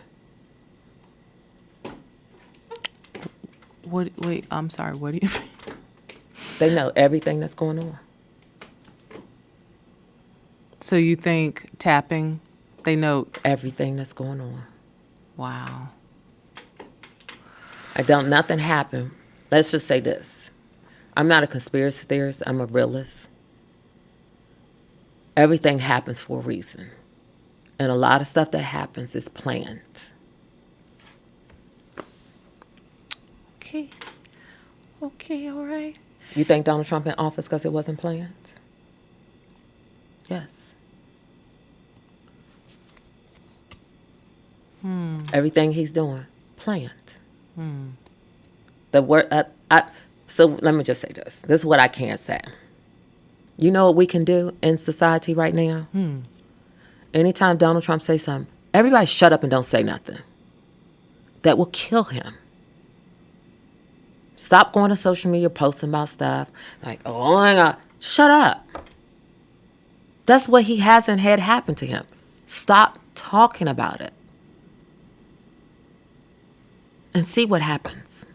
Wait, I'm sorry. What do you mean?
They know everything that's going on.
So you think tapping, they know
Everything that's going on.
Wow.
Nothing happened. Let's just say this. I'm not a conspiracy theorist. I'm a realist. Everything happens for a reason. And a lot of stuff that happens is planned.
Okay, all right.
You think Donald Trump in office because it wasn't planned? Yes. Everything he's doing, planned. The word. So let me just say this. This is what I can say. You know what we can do in society right now? Anytime Donald Trump says something, everybody shut up and don't say nothing. That will kill him. Stop going to social media posting about stuff like, oh my God, shut up. That's what he hasn't had happen to him. Stop talking about it. And see what happens.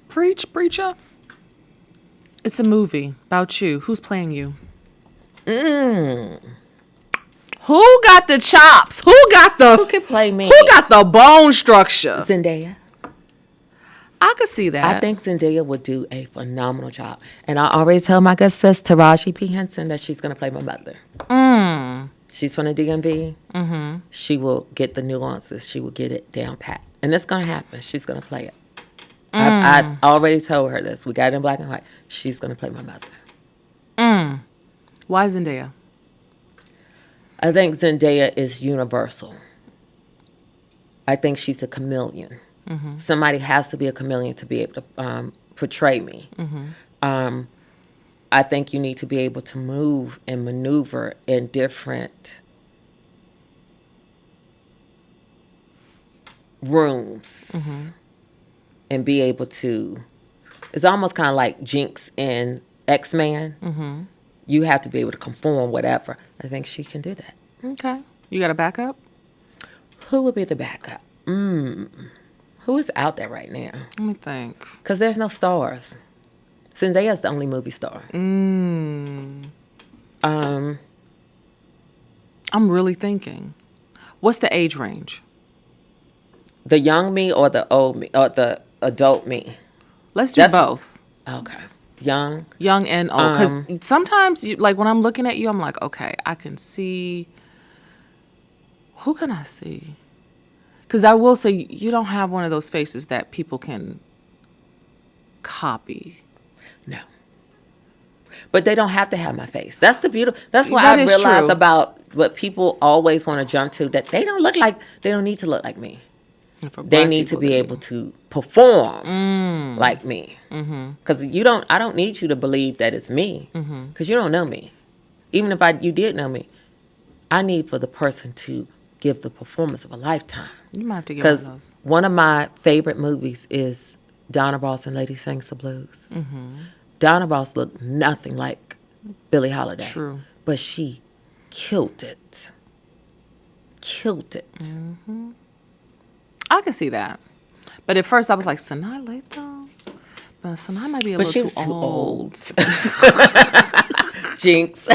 Preach, preacher. It's a movie about you. Who's playing you? Who got the chops? Who
can play me?
Who got the bone structure?
Zendaya.
I could see that.
I think Zendaya would do a phenomenal job. And I already told my good sis, Taraji P. Henson, that she's going to play my mother. She's from the DMV. She will get the nuances. She will get it down pat. And it's going to happen. She's going to play it. I already told her this. We got it in black and white. She's going to play my mother.
Why Zendaya?
I think Zendaya is universal. I think she's a chameleon. Somebody has to be a chameleon to be able to portray me. I think you need to be able to move and maneuver in different rooms and be able to. It's almost kind of like Jinx in X-Men. You have to be able to conform whatever. I think she can do that.
Okay. You got a backup?
Who would be the backup? Who is out there right now?
Let me think.
Because there's no stars. Zendaya's the only movie star.
I'm really thinking. What's the age range?
The young me or the old me or the adult me?
Let's do both.
Okay. Young
and old. Because sometimes, like when I'm looking at you, I'm like, okay, I can see. Who can I see? Because I will say, you don't have one of those faces that people can copy.
No. But they don't have to have my face. That's the beauty. That's what
That
I
is
realize
true.
about what people always want to jump to, that they don't need to look like me. They need to be able to perform like me. Because I don't need you to believe that it's me. Because you don't know me. Even if you did know me, I need for the person to give the performance of a lifetime.
You might have to get one of those.
Because one of my favorite movies is Donna Ross and Lady Sings the Blues. Donna Ross looked nothing like Billie Holiday.
True.
But she killed it.
I can see that. But at first I was like, Sanaa Lathan? But Sanaa might be a little
But she was
too old.
Jinx.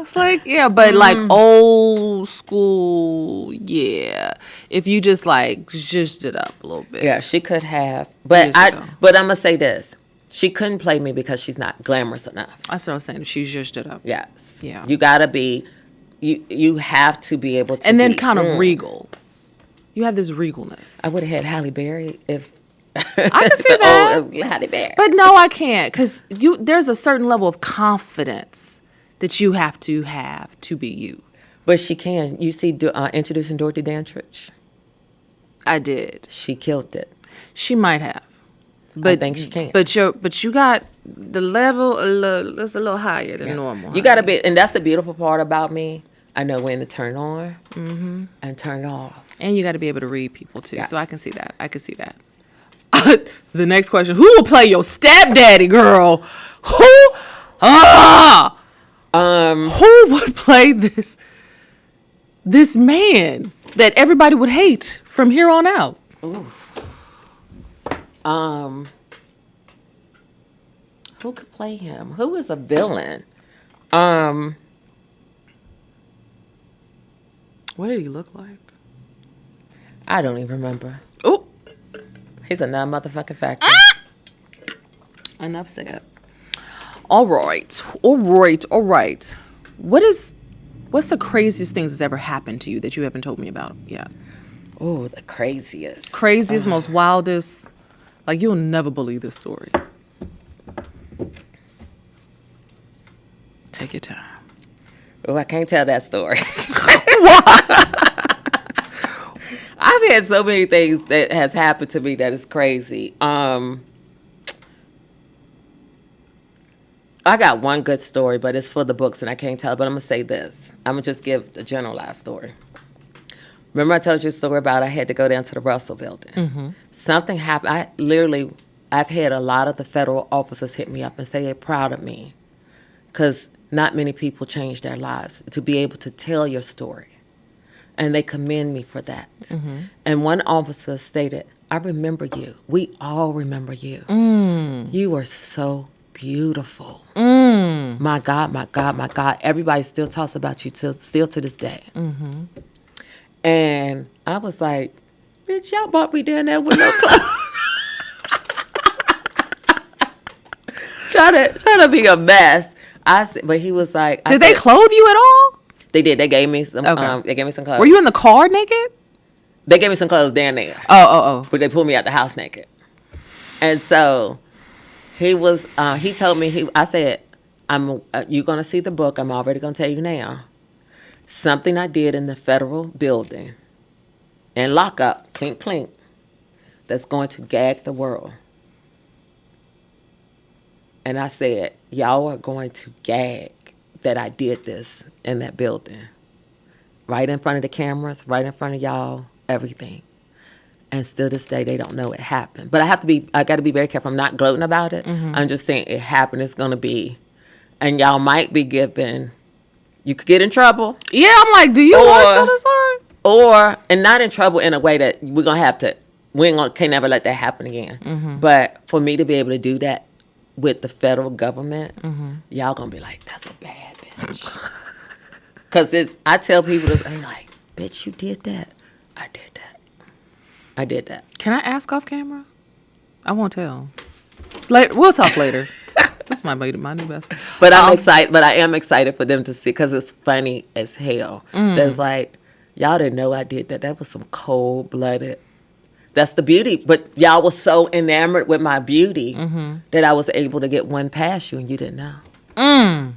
It's like, yeah, but like old school, yeah. If you just like zhuzhed it up a little bit.
Yeah, she could have. But
Years ago.
but I'm gonna say this. She couldn't play me because she's not glamorous enough.
That's what I was saying. If she zhuzhed it up.
Yes.
Yeah.
You gotta be you have to be able to
And then
be,
kind of regal. You have this regalness.
I would have had Halle Berry if
I can see that.
Halle Berry.
But no, I can't, because there's a certain level of confidence that you have to be you.
But she can. You see introducing Dorothy Dandridge?
I did.
She killed it.
She might have. But,
I think she can.
But you got the level that's a little higher than normal.
You got to be, and that's the beautiful part about me. I know when to turn on and turn off.
And you got to be able to read people too.
Yes.
So I can see that. The next question: who will play your stepdaddy, girl? Who? Who would play this man that everybody would hate from here on out?
Who could play him? Who is a villain?
What did he look like?
I don't even remember.
Oh,
He's a non-motherfucking factor.
enough said. All right. What's the craziest things that's ever happened to you that you haven't told me about yet?
Oh, the craziest.
Craziest, most wildest. Like, you'll never believe this story. Take your time.
Oh, I can't tell that story. Why? I've had so many things that has happened to me that is crazy. I got one good story, but it's for the books and I can't tell. But I'm going to say this. I'm going to just give a generalized story. Remember I told you a story about I had to go down to the Russell building. Mm-hmm. Something happened. I've had a lot of the federal officers hit me up and say they're proud of me. Because not many people change their lives to be able to tell your story. And they commend me for that. Mm-hmm. And one officer stated, I remember you. We all remember you. You were so beautiful. My God, my God, my God. Everybody still talks about you still to this day. Mm-hmm. And I was like, bitch, y'all brought me down there with no clothes. trying to be a mess. But he was like,
Did they clothe you at all?
They did. They gave me some.
Okay.
They gave me some clothes.
Were you in the car naked?
They gave me some clothes down there.
Oh.
But they pulled me out the house naked. And so he was. He told me. I said, you're gonna see the book. I'm already gonna tell you now. Something I did in the federal building, and lockup, clink clink, that's going to gag the world. And I said, y'all are going to gag that I did this in that building. Right in front of the cameras, right in front of y'all, everything. And still this day, they don't know it happened. But I got to be very careful. I'm not gloating about it. Mm-hmm. I'm just saying it happened. It's going to be. And y'all might be given, you could get in trouble.
Yeah, I'm like, do you want to tell the story?
And not in trouble in a way that we're going to have to, can't never let that happen again. Mm-hmm. But for me to be able to do that with the federal government, y'all going to be like, that's a bad bitch. Because I tell people, they're like, bitch, you did that. I did that.
Can I ask off camera? I won't tell. We'll talk later. This might be my new best friend.
But I'm excited. But I am excited for them to see because it's funny as hell. There's like, y'all didn't know I did that. That was some cold-blooded. That's the beauty. But y'all was so enamored with my beauty that I was able to get one past you and you didn't know.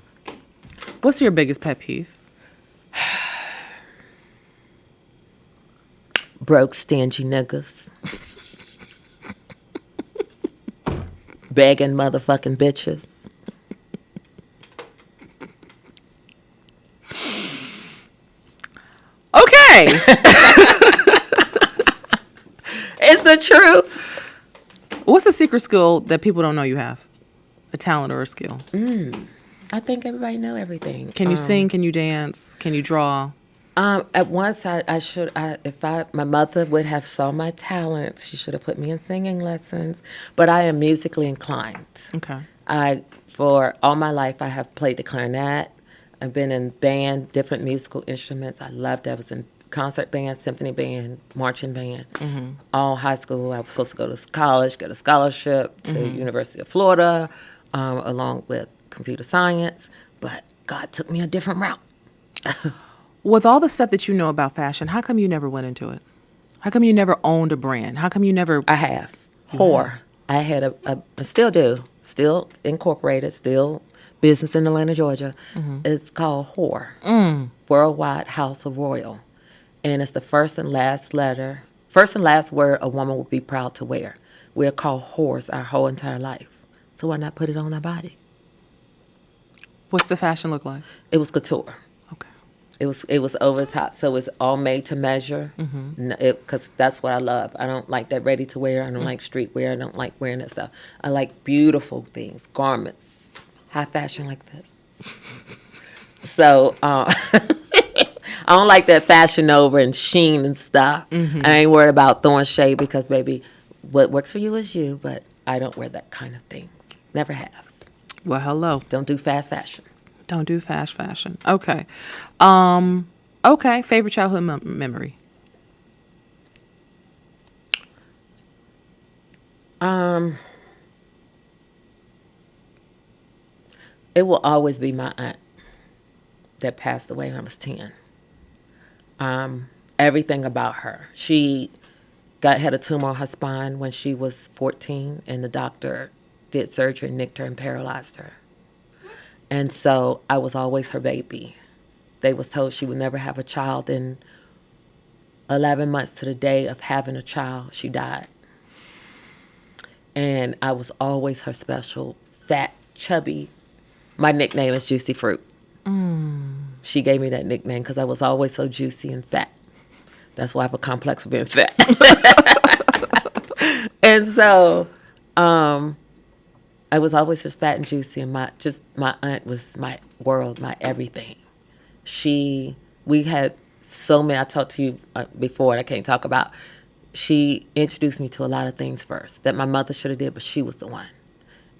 What's your biggest pet peeve?
Broke, stingy niggas. Begging motherfucking bitches.
Okay.
It's the truth.
What's a secret skill that people don't know you have? A talent or a skill?
I think everybody know everything.
Can you sing? Can you dance? Can you draw?
At once, my mother would have saw my talents, she should have put me in singing lessons. But I am musically inclined.
Okay.
For all my life, I have played the clarinet. I've been in band, different musical instruments. I loved it. I was in concert band, symphony band, marching band. All high school, I was supposed to go to college, get a scholarship to University of Florida, along with computer science. But God took me a different route.
With all the stuff that you know about fashion, how come you never went into it? How come you never owned a brand? How come you never...
I have. Whore. I had I still do, still incorporated, still business in Atlanta, Georgia. It's called Whore. Worldwide House of Royal. And it's the first and last word a woman would be proud to wear. We're called whores our whole entire life. So why not put it on our body?
What's the fashion look like?
It was couture.
Okay.
It was over the top, so it's all made to measure. Because that's what I love. I don't like that ready to wear. I don't like street wear. I don't like wearing that stuff. I like beautiful things, garments, high fashion like this. So I don't like that Fashion Nova and Sheen and stuff. I ain't worried about throwing shade because, baby, what works for you is you. But I don't wear that kind of things. Never have.
Well, hello.
Don't do fast fashion.
Don't do fast fashion. Okay. Okay. Favorite childhood memory?
It will always be my aunt that passed away when I was 10. Everything about her. She had a tumor on her spine when she was 14, and the doctor did surgery, nicked her, and paralyzed her. And so I was always her baby. They was told she would never have a child. And 11 months to the day of having a child, she died. And I was always her special, fat, chubby. My nickname is Juicy Fruit. She gave me that nickname because I was always so juicy and fat. That's why I have a complex of being fat. And so I was always just fat and juicy, and my aunt was my world, my everything. We had so many, I talked to you before, and I can't talk about. She introduced me to a lot of things first that my mother should have did, but she was the one.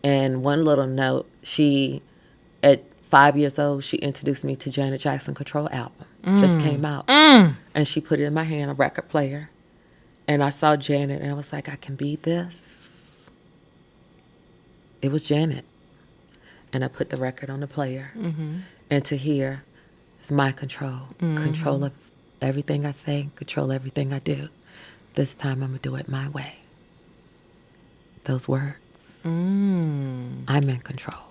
And one little note, at 5 years old, she introduced me to Janet Jackson Control album. Just came out. And she put it in my hand, a record player. And I saw Janet, and I was like, I can be this. It was Janet. And I put the record on the player. And to hear, it's my control. Control of everything I say, control everything I do. This time I'm going to do it my way. Those words. I'm in control.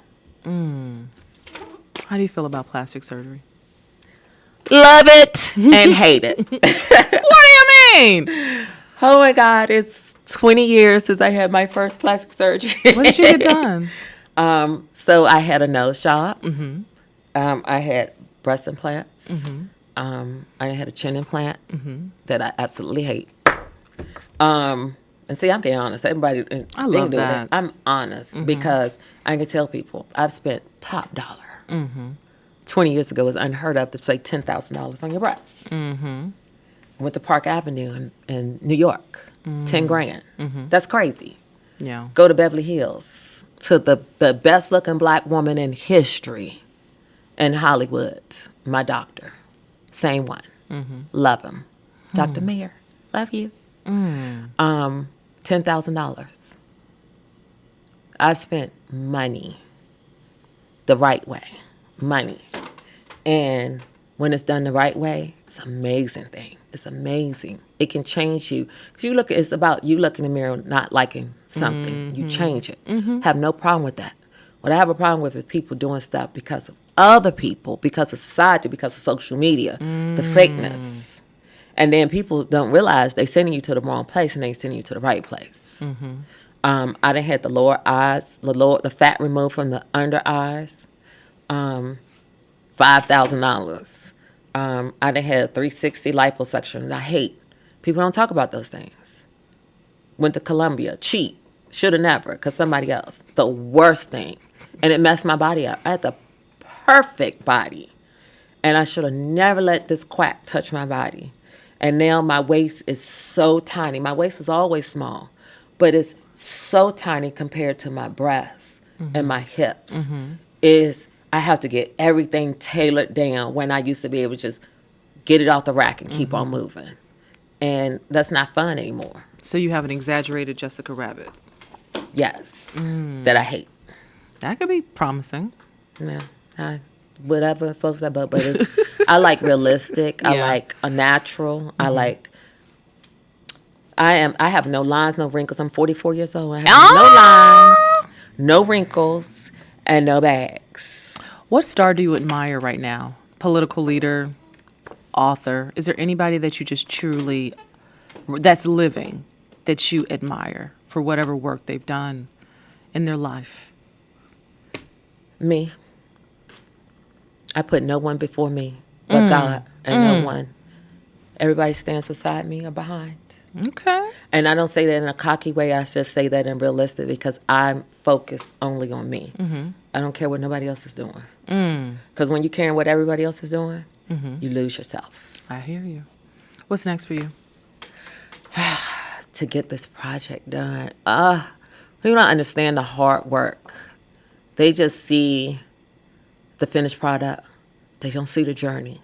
How do you feel about plastic surgery?
Love it and hate it.
What do you mean?
Oh my God, it's 20 years since I had my first plastic surgery.
When did you get done?
So I had a nose job. I had breast implants. I had a chin implant that I absolutely hate. And see, I'm being honest. Everybody,
I love that.
I'm honest because I can tell people I've spent top dollar. 20 years ago, it was unheard of to pay $10,000 on your breasts. Went to Park Avenue in New York, 10 grand. That's crazy.
Yeah.
Go to Beverly Hills to the best looking black woman in history in Hollywood, my doctor. Same one. Love him. Dr. Mayer, love you. $10,000. I've spent money the right way. Money. And when it's done the right way, it's an amazing thing. It's amazing. It can change you. Because it's about you looking in the mirror not liking something. You change it. Have no problem with that. What I have a problem with is people doing stuff because of other people, because of society, because of social media, the fakeness. And then people don't realize they're sending you to the wrong place and they sending you to the right place. I done had the lower eyes, the fat removed from the under eyes. $5,000. I done had 360 liposuction. I hate. People don't talk about those things. Went to Colombia, cheap. Shoulda never, because somebody else. The worst thing. And it messed my body up. I had the perfect body. And I should have never let this quack touch my body. And now my waist is so tiny. My waist was always small. But it's so tiny compared to my breasts and my hips. I have to get everything tailored down when I used to be able to just get it off the rack and keep on moving. And that's not fun anymore.
So you have an exaggerated Jessica Rabbit.
Yes. That I hate.
That could be promising.
Yeah. Whatever folks that but I like realistic. I like a natural. I have no lines, no wrinkles. I'm 44 years old. I have no lines, no wrinkles, and no bags.
What star do you admire right now? Political leader, author? Is there anybody that you just truly, that's living, that you admire for whatever work they've done in their life?
Me. I put no one before me but God, and no one. Everybody stands beside me or behind.
Okay.
And I don't say that in a cocky way. I just say that in realistic because I'm focused only on me. I don't care what nobody else is doing. Because when you're caring what everybody else is doing, you lose yourself.
I hear you. What's next for you?
To get this project done. People don't understand the hard work. They just see the finished product. They don't see the journey.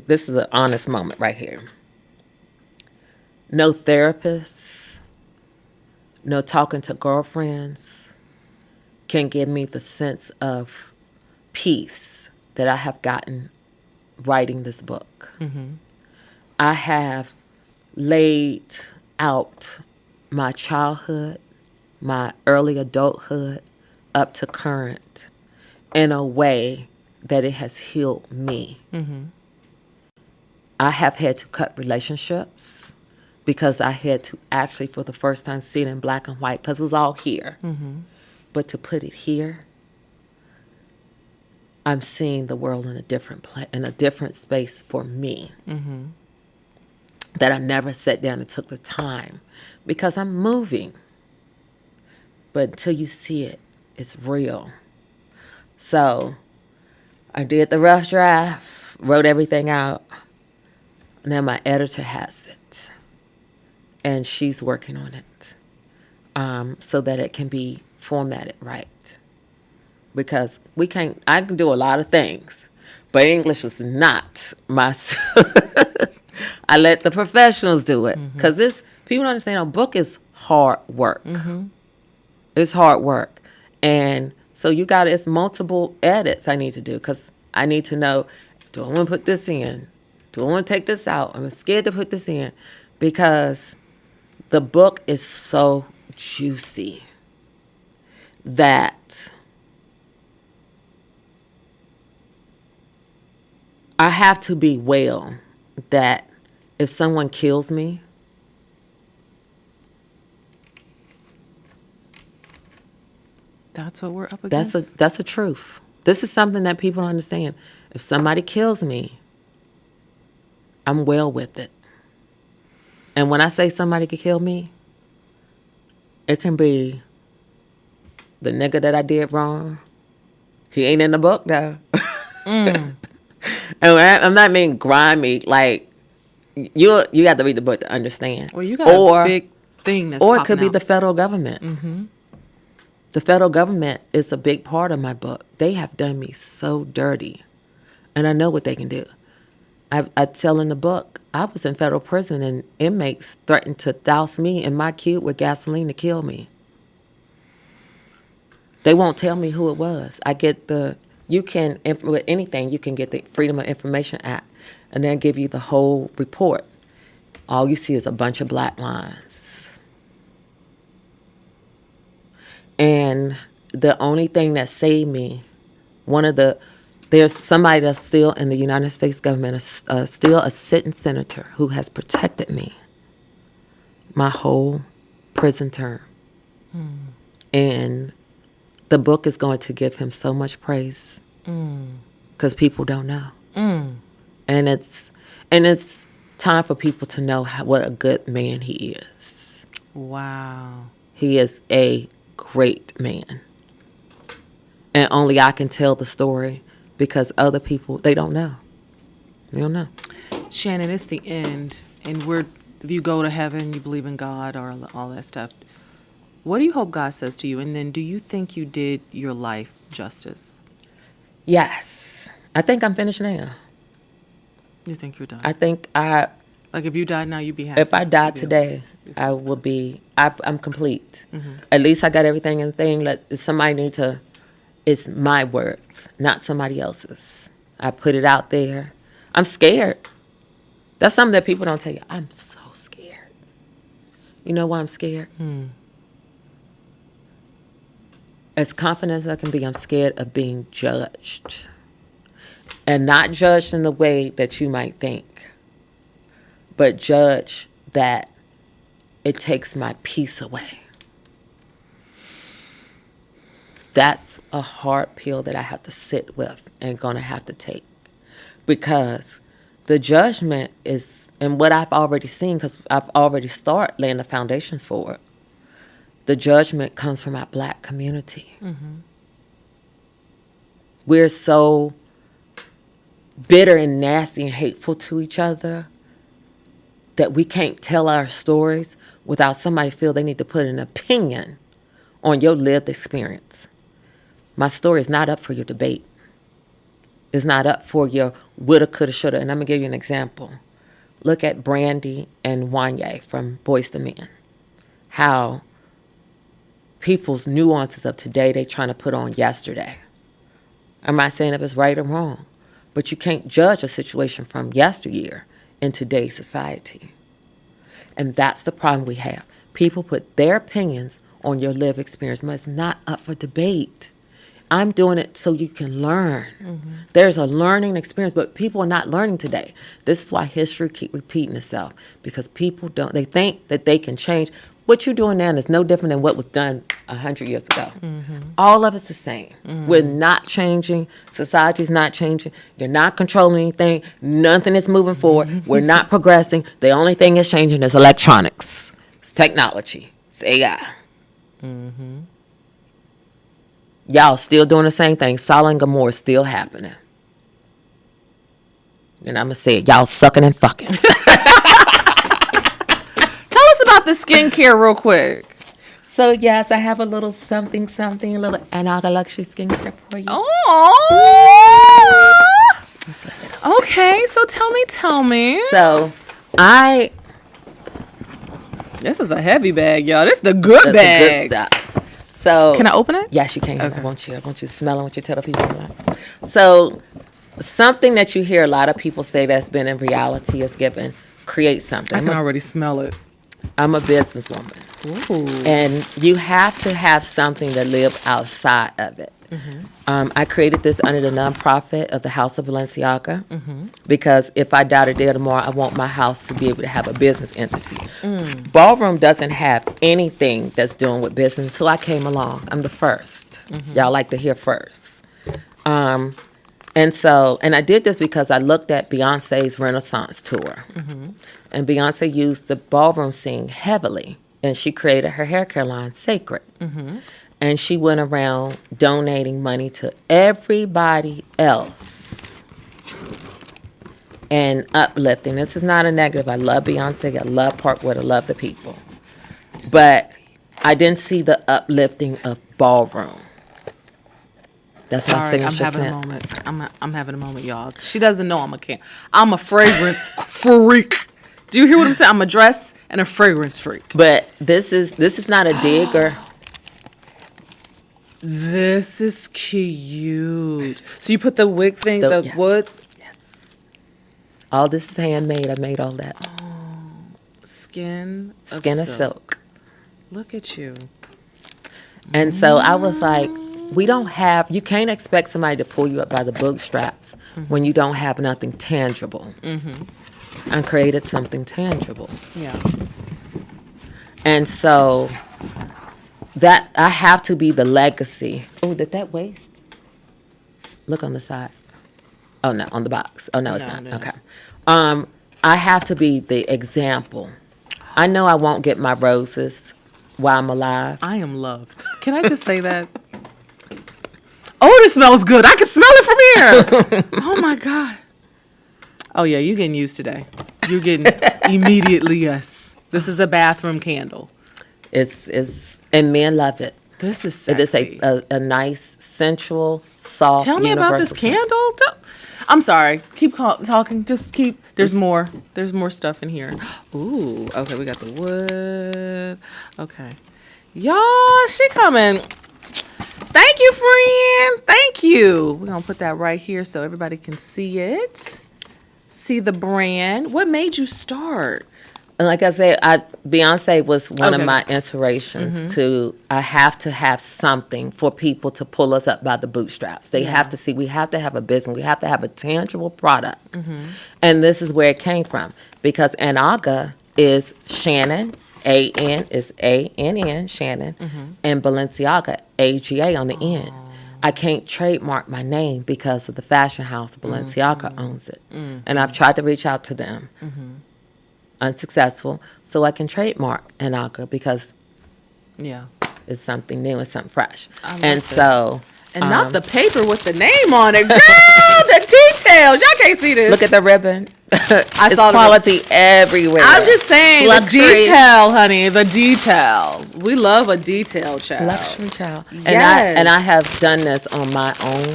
This is an honest moment right here. No therapist, no talking to girlfriends can give me the sense of peace that I have gotten writing this book. I have laid out my childhood, my early adulthood, up to current in a way that it has healed me. I have had to cut relationships because I had to actually, for the first time, see it in black and white because it was all here. But to put it here, I'm seeing the world in a different space for me. That I never sat down and took the time because I'm moving. But until you see it, it's real. So I did the rough draft, wrote everything out. Now my editor has it. And she's working on it so that it can be formatted right. Because I can do a lot of things, but English was not my... I let the professionals do it. Because people don't understand, a book is hard work. It's hard work. And so it's multiple edits I need to do because I need to know, do I want to put this in? Do I want to take this out? I'm scared to put this in because the book is so juicy that I have to be well that if someone kills me,
that's what we're up against.
That's a truth. This is something that people don't understand. If somebody kills me, I'm well with it. And when I say somebody could kill me, it can be the nigga that I did wrong. He ain't in the book though. And I'm not being grimy. Like you have to read the book to understand.
Well, you got a big thing that's
or it could be
out.
the federal government. The federal government is a big part of my book. They have done me so dirty, and I know what they can do. I tell in the book, I was in federal prison, and inmates threatened to douse me in my cube with gasoline to kill me. They won't tell me who it was. With anything, you can get the Freedom of Information Act, and they'll give you the whole report. All you see is a bunch of black lines. And the only thing that saved me, there's somebody that's still in the United States government, still a sitting senator who has protected me my whole prison term. And the book is going to give him so much praise because people don't know. And it's time for people to know what a good man he is.
Wow.
He is a great man. And only I can tell the story because other people, they don't know. They don't know.
Shannon, it's the end. And if you go to heaven, you believe in God or all that stuff. What do you hope God says to you? And then do you think you did your life justice?
Yes. I think I'm finished now.
You think you're done?
I think I,
Like if you died now, you'd be happy.
if I died today, I will be, I'm complete. At least I got everything in the thing. If somebody needs to, it's my words, not somebody else's. I put it out there. I'm scared. That's something that people don't tell you. I'm so scared. You know why I'm scared? As confident as I can be, I'm scared of being judged. And not judged in the way that you might think, but judged that it takes my peace away. That's a hard pill that I have to sit with and going to have to take. Because the judgment is, and what I've already seen, because I've already started laying the foundations for it, the judgment comes from our Black community. We're so bitter and nasty and hateful to each other that we can't tell our stories without somebody feel they need to put an opinion on your lived experience. My story is not up for your debate. It's not up for your woulda, coulda, shoulda. And I'm going to give you an example. Look at Brandy and Wanye from Boyz II Men. How people's nuances of today they trying to put on yesterday. I'm not saying if it's right or wrong, but you can't judge a situation from yesteryear in today's society. And that's the problem we have. People put their opinions on your lived experience, but it's not up for debate. I'm doing it so you can learn. There's a learning experience, but people are not learning today. This is why history keep repeating itself, because people don't, they think that they can change. What you're doing now is no different than what was done 100 years ago. All of it's the same. We're not changing. Society's not changing. You're not controlling anything. Nothing is moving forward. We're not progressing. The only thing that's changing is electronics. It's technology. It's AI. Y'all still doing the same thing. Sodom and Gomorrah is still happening. And I'm going to say it. Y'all sucking and fucking.
Tell us about the skincare real quick.
So, yes, I have a little something, a little Anna Luxury skincare for you.
Oh. Okay, so tell me.
So,
This is a heavy bag, y'all. This is the good
that's
bags.
the good stuff. So,
Can I open it?
Yes, you can.
Okay.
I want you to smell it. I want you to tell the people. So, something that you hear a lot of people say that's been in reality is given, create something.
I can already smell it.
I'm a businesswoman.
Ooh.
And you have to have something that live outside of it. I created this under the nonprofit of the House of Balenciaga because if I die today or tomorrow, I want my house to be able to have a business entity. Ballroom doesn't have anything that's doing with business until I came along. I'm the first. Y'all like to hear first. And I did this because I looked at Beyonce's Renaissance tour. And Beyonce used the ballroom scene heavily. And she created her hair care line, Sacred. And she went around donating money to everybody else and uplifting. This is not a negative. I love Beyonce. I love Parkwood. I love the people. But I didn't see the uplifting of ballroom. That's my signature
I'm having
scent.
a moment. I'm having a moment, y'all. She doesn't know I'm a fragrance freak. Do you hear what I'm saying? I'm a dress and a fragrance freak.
But this is not a dig or...
This is cute. So you put the wig thing, the
yes.
wood.
Yes. All this is handmade. I made all that.
Skin
Skin of silk.
Look at you.
And so I was like, you can't expect somebody to pull you up by the bootstraps when you don't have nothing tangible. I created something tangible.
Yeah.
And so that I have to be the legacy. Oh, did that waste? Look on the side. Oh, no, on the box. Oh, no, it's not.
No.
Okay. I have to be the example. I know I won't get my roses while I'm alive.
I am loved. Can I just say that? Oh, this smells good. I can smell it from here. Oh, my God. Oh, yeah, you're getting used today. You're getting immediately yes. This is a bathroom candle.
And And men love it.
This is
It is
sexy.
a nice, sensual, soft,
Tell me about this
universal scent.
candle. I'm sorry. Keep talking. Just keep. There's more. There's more stuff in here. Ooh. Okay, we got the wood. Okay. Y'all, she coming. Thank you, friend. Thank you. We're going to put that right here so everybody can see it. See the brand. What made you start?
And like I said, Beyonce was one of
Okay.
my inspirations I have to have something for people to pull us up by the bootstraps. They have to see, we have to have a business. We have to have a tangible product. And this is where it came from. Because Anaga is Shannon, A-N is A-N-N, Shannon, and Balenciaga, A-G-A on the end. I can't trademark my name because of the fashion house. Balenciaga owns it. And I've tried to reach out to them. Unsuccessful, so I can trademark Anaga because it's something new and something fresh. And
this.
so,
And not the paper with the name on it. Girl, the details. Y'all can't see this.
look at the ribbon. It's
saw the
quality everywhere.
I'm just saying,
Luxury.
the detail, honey, the detail. We love a detail, child.
Luxury child.
Yes.
And I have done this on my own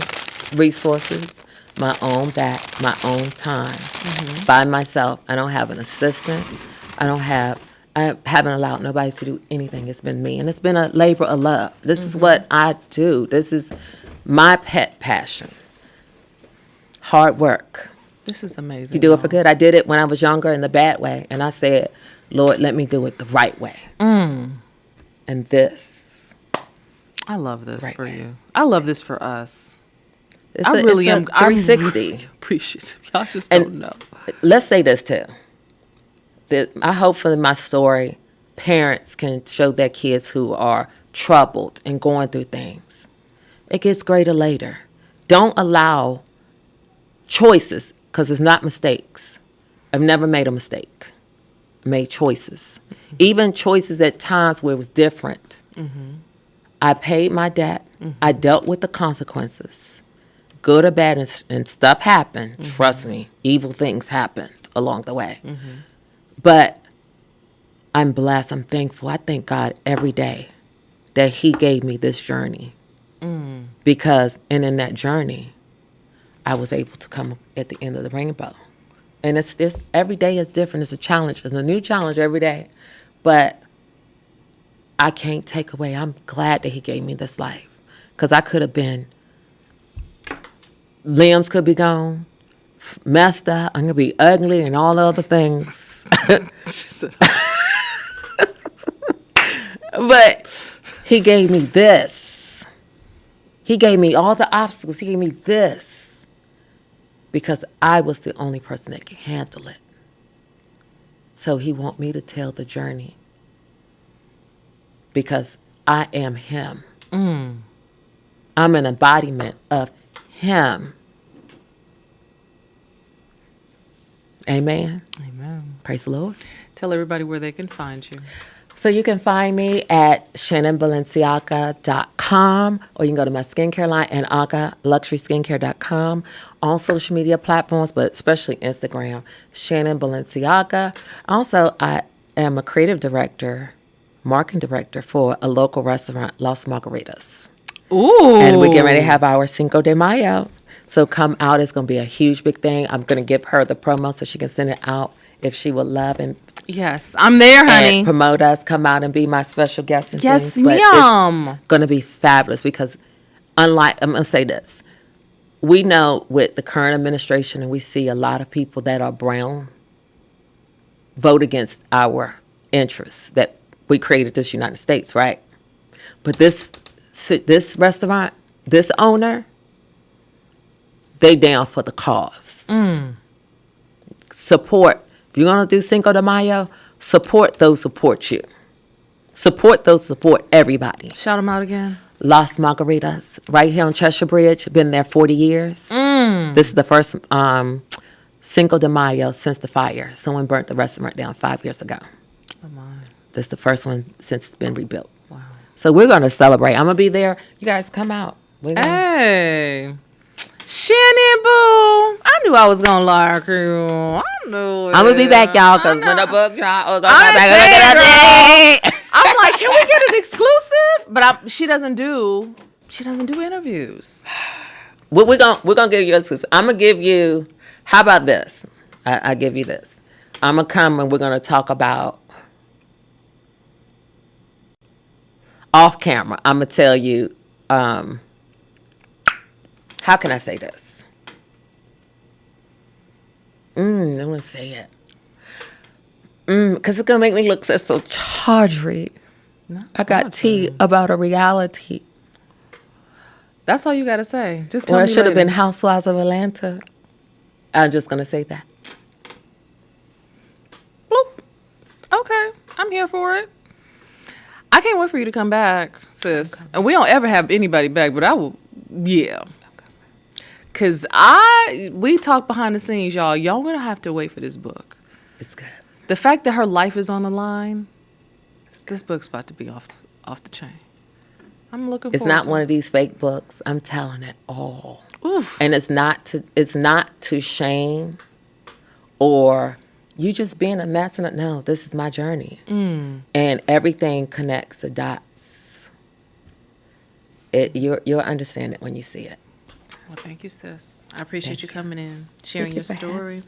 resources, my own back, my own time, by myself. I don't have an assistant. I haven't allowed nobody to do anything. It's been me. And it's been a labor of love. This is what I do. This is my pet passion. Hard work.
This is amazing.
You do it for good. I did it when I was younger in the bad way. And I said, Lord, let me do it the right way. And this.
I love this
Right
for
way.
you. I love this for us.
It's
I really am.
It's a 360.
I'm really appreciative. Y'all just
And
don't know.
Let's say this too. I hopefully my story, parents can show their kids who are troubled and going through things. It gets greater later. Don't allow choices, because it's not mistakes. I've never made a mistake. I made choices. Even choices at times where it was different. I paid my debt. I dealt with the consequences. Good or bad, and stuff happened. Trust me, evil things happened along the way. But I'm blessed. I'm thankful. I thank God every day that He gave me this journey. Because, and in that journey, I was able to come at the end of the rainbow. And it's every day is different. It's a challenge. It's a new challenge every day. But I can't take away. I'm glad that He gave me this life. Because I could have been, limbs could be gone, messed up. I'm going to be ugly and all the other things. But He gave me this. He gave me all the obstacles. He gave me this. Because I was the only person that could handle it. So He want me to tell the journey. Because I am Him. I'm an embodiment of Him. Amen.
Amen.
Praise the Lord.
Tell everybody where they can find you.
So you can find me at shannonbalenciaga.com, or you can go to my skincare line, anagaluxuryskincare.com, on social media platforms, but especially Instagram, Shannon Balenciaga. Also, I am a creative director, marketing director for a local restaurant, Las Margaritas.
Ooh.
And we're getting ready to have our Cinco de Mayo. So come out. It's going to be a huge, big thing. I'm going to give her the promo so she can send it out if she would love and
Yes, I'm there, honey.
and promote us, come out and be my special guest and
Yes,
things. But
ma'am.
it's going to be fabulous because unlike, I'm going to say this, we know with the current administration, and we see a lot of people that are brown vote against our interests that we created this United States, right? But this restaurant, this owner, they down for the cause. Support. If you're going to do Cinco de Mayo, support those support you. Support those support everybody.
Shout them out again.
Las Margaritas, right here on Cheshire Bridge. Been there 40 years. This is the first Cinco de Mayo since the fire. Someone burnt the restaurant down 5 years ago.
Oh, my.
This is the first one since it's been rebuilt. Wow. So we're going to celebrate. I'm going to be there. You guys come out.
Hey. Shannon, boo. I knew I was going to like you. I knew it.
I'm going to be back, y'all, because when the book drop,
I'm like, can we get an exclusive, but she doesn't do interviews.
Well, we're gonna give you a exclusive. I'm gonna give you. How about this? I give you this. I'm gonna come and we're gonna talk about off camera. I'm gonna tell you. How can I say this? I'm gonna say it. Because it's gonna make me look so tawdry.
No,
I got tea about a reality.
That's all you gotta say. Just tell
Well,
me
it should have
later.
been Housewives of Atlanta. I'm just gonna say that.
Bloop. Okay, I'm here for it. I can't wait for you to come back, sis. Okay. And we don't ever have anybody back, but I will. Yeah. Cause we talk behind the scenes, y'all. Y'all gonna have to wait for this book.
It's good.
The fact that her life is on the line, this book's about to be off the chain. I'm looking.
It's not one of these fake books. I'm telling it all.
Oof.
And it's not to shame, or you just being a mess. No, this is my journey, and everything connects the dots. You'll understand it when you see it.
Well, thank you, sis. I appreciate you coming in, sharing your story.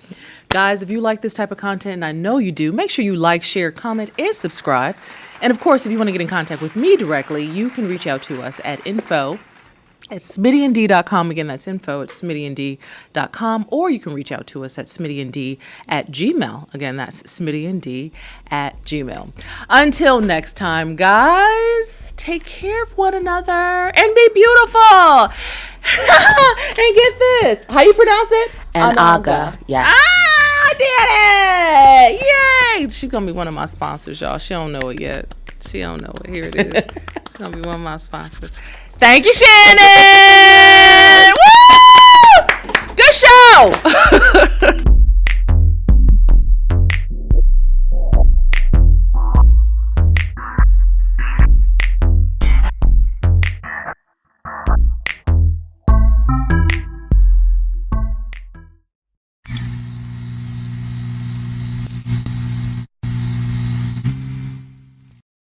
Guys, if you like this type of content, and I know you do, make sure you like, share, comment, and subscribe. And of course, if you want to get in contact with me directly, you can reach out to us at info@smittyand.com. Again, that's info@smittyand.com. Or you can reach out to us at smittyand@gmail. Again, that's smittyand@gmail. Until next time, guys, take care of one another and be beautiful. And get this. How you pronounce it?
Anaga. Yeah.
I did it! Yay! She's going to be one of my sponsors, y'all. She don't know it yet. She don't know it. Here it is. She's going to be one of my sponsors. Thank you, Shannon! Woo! Good show!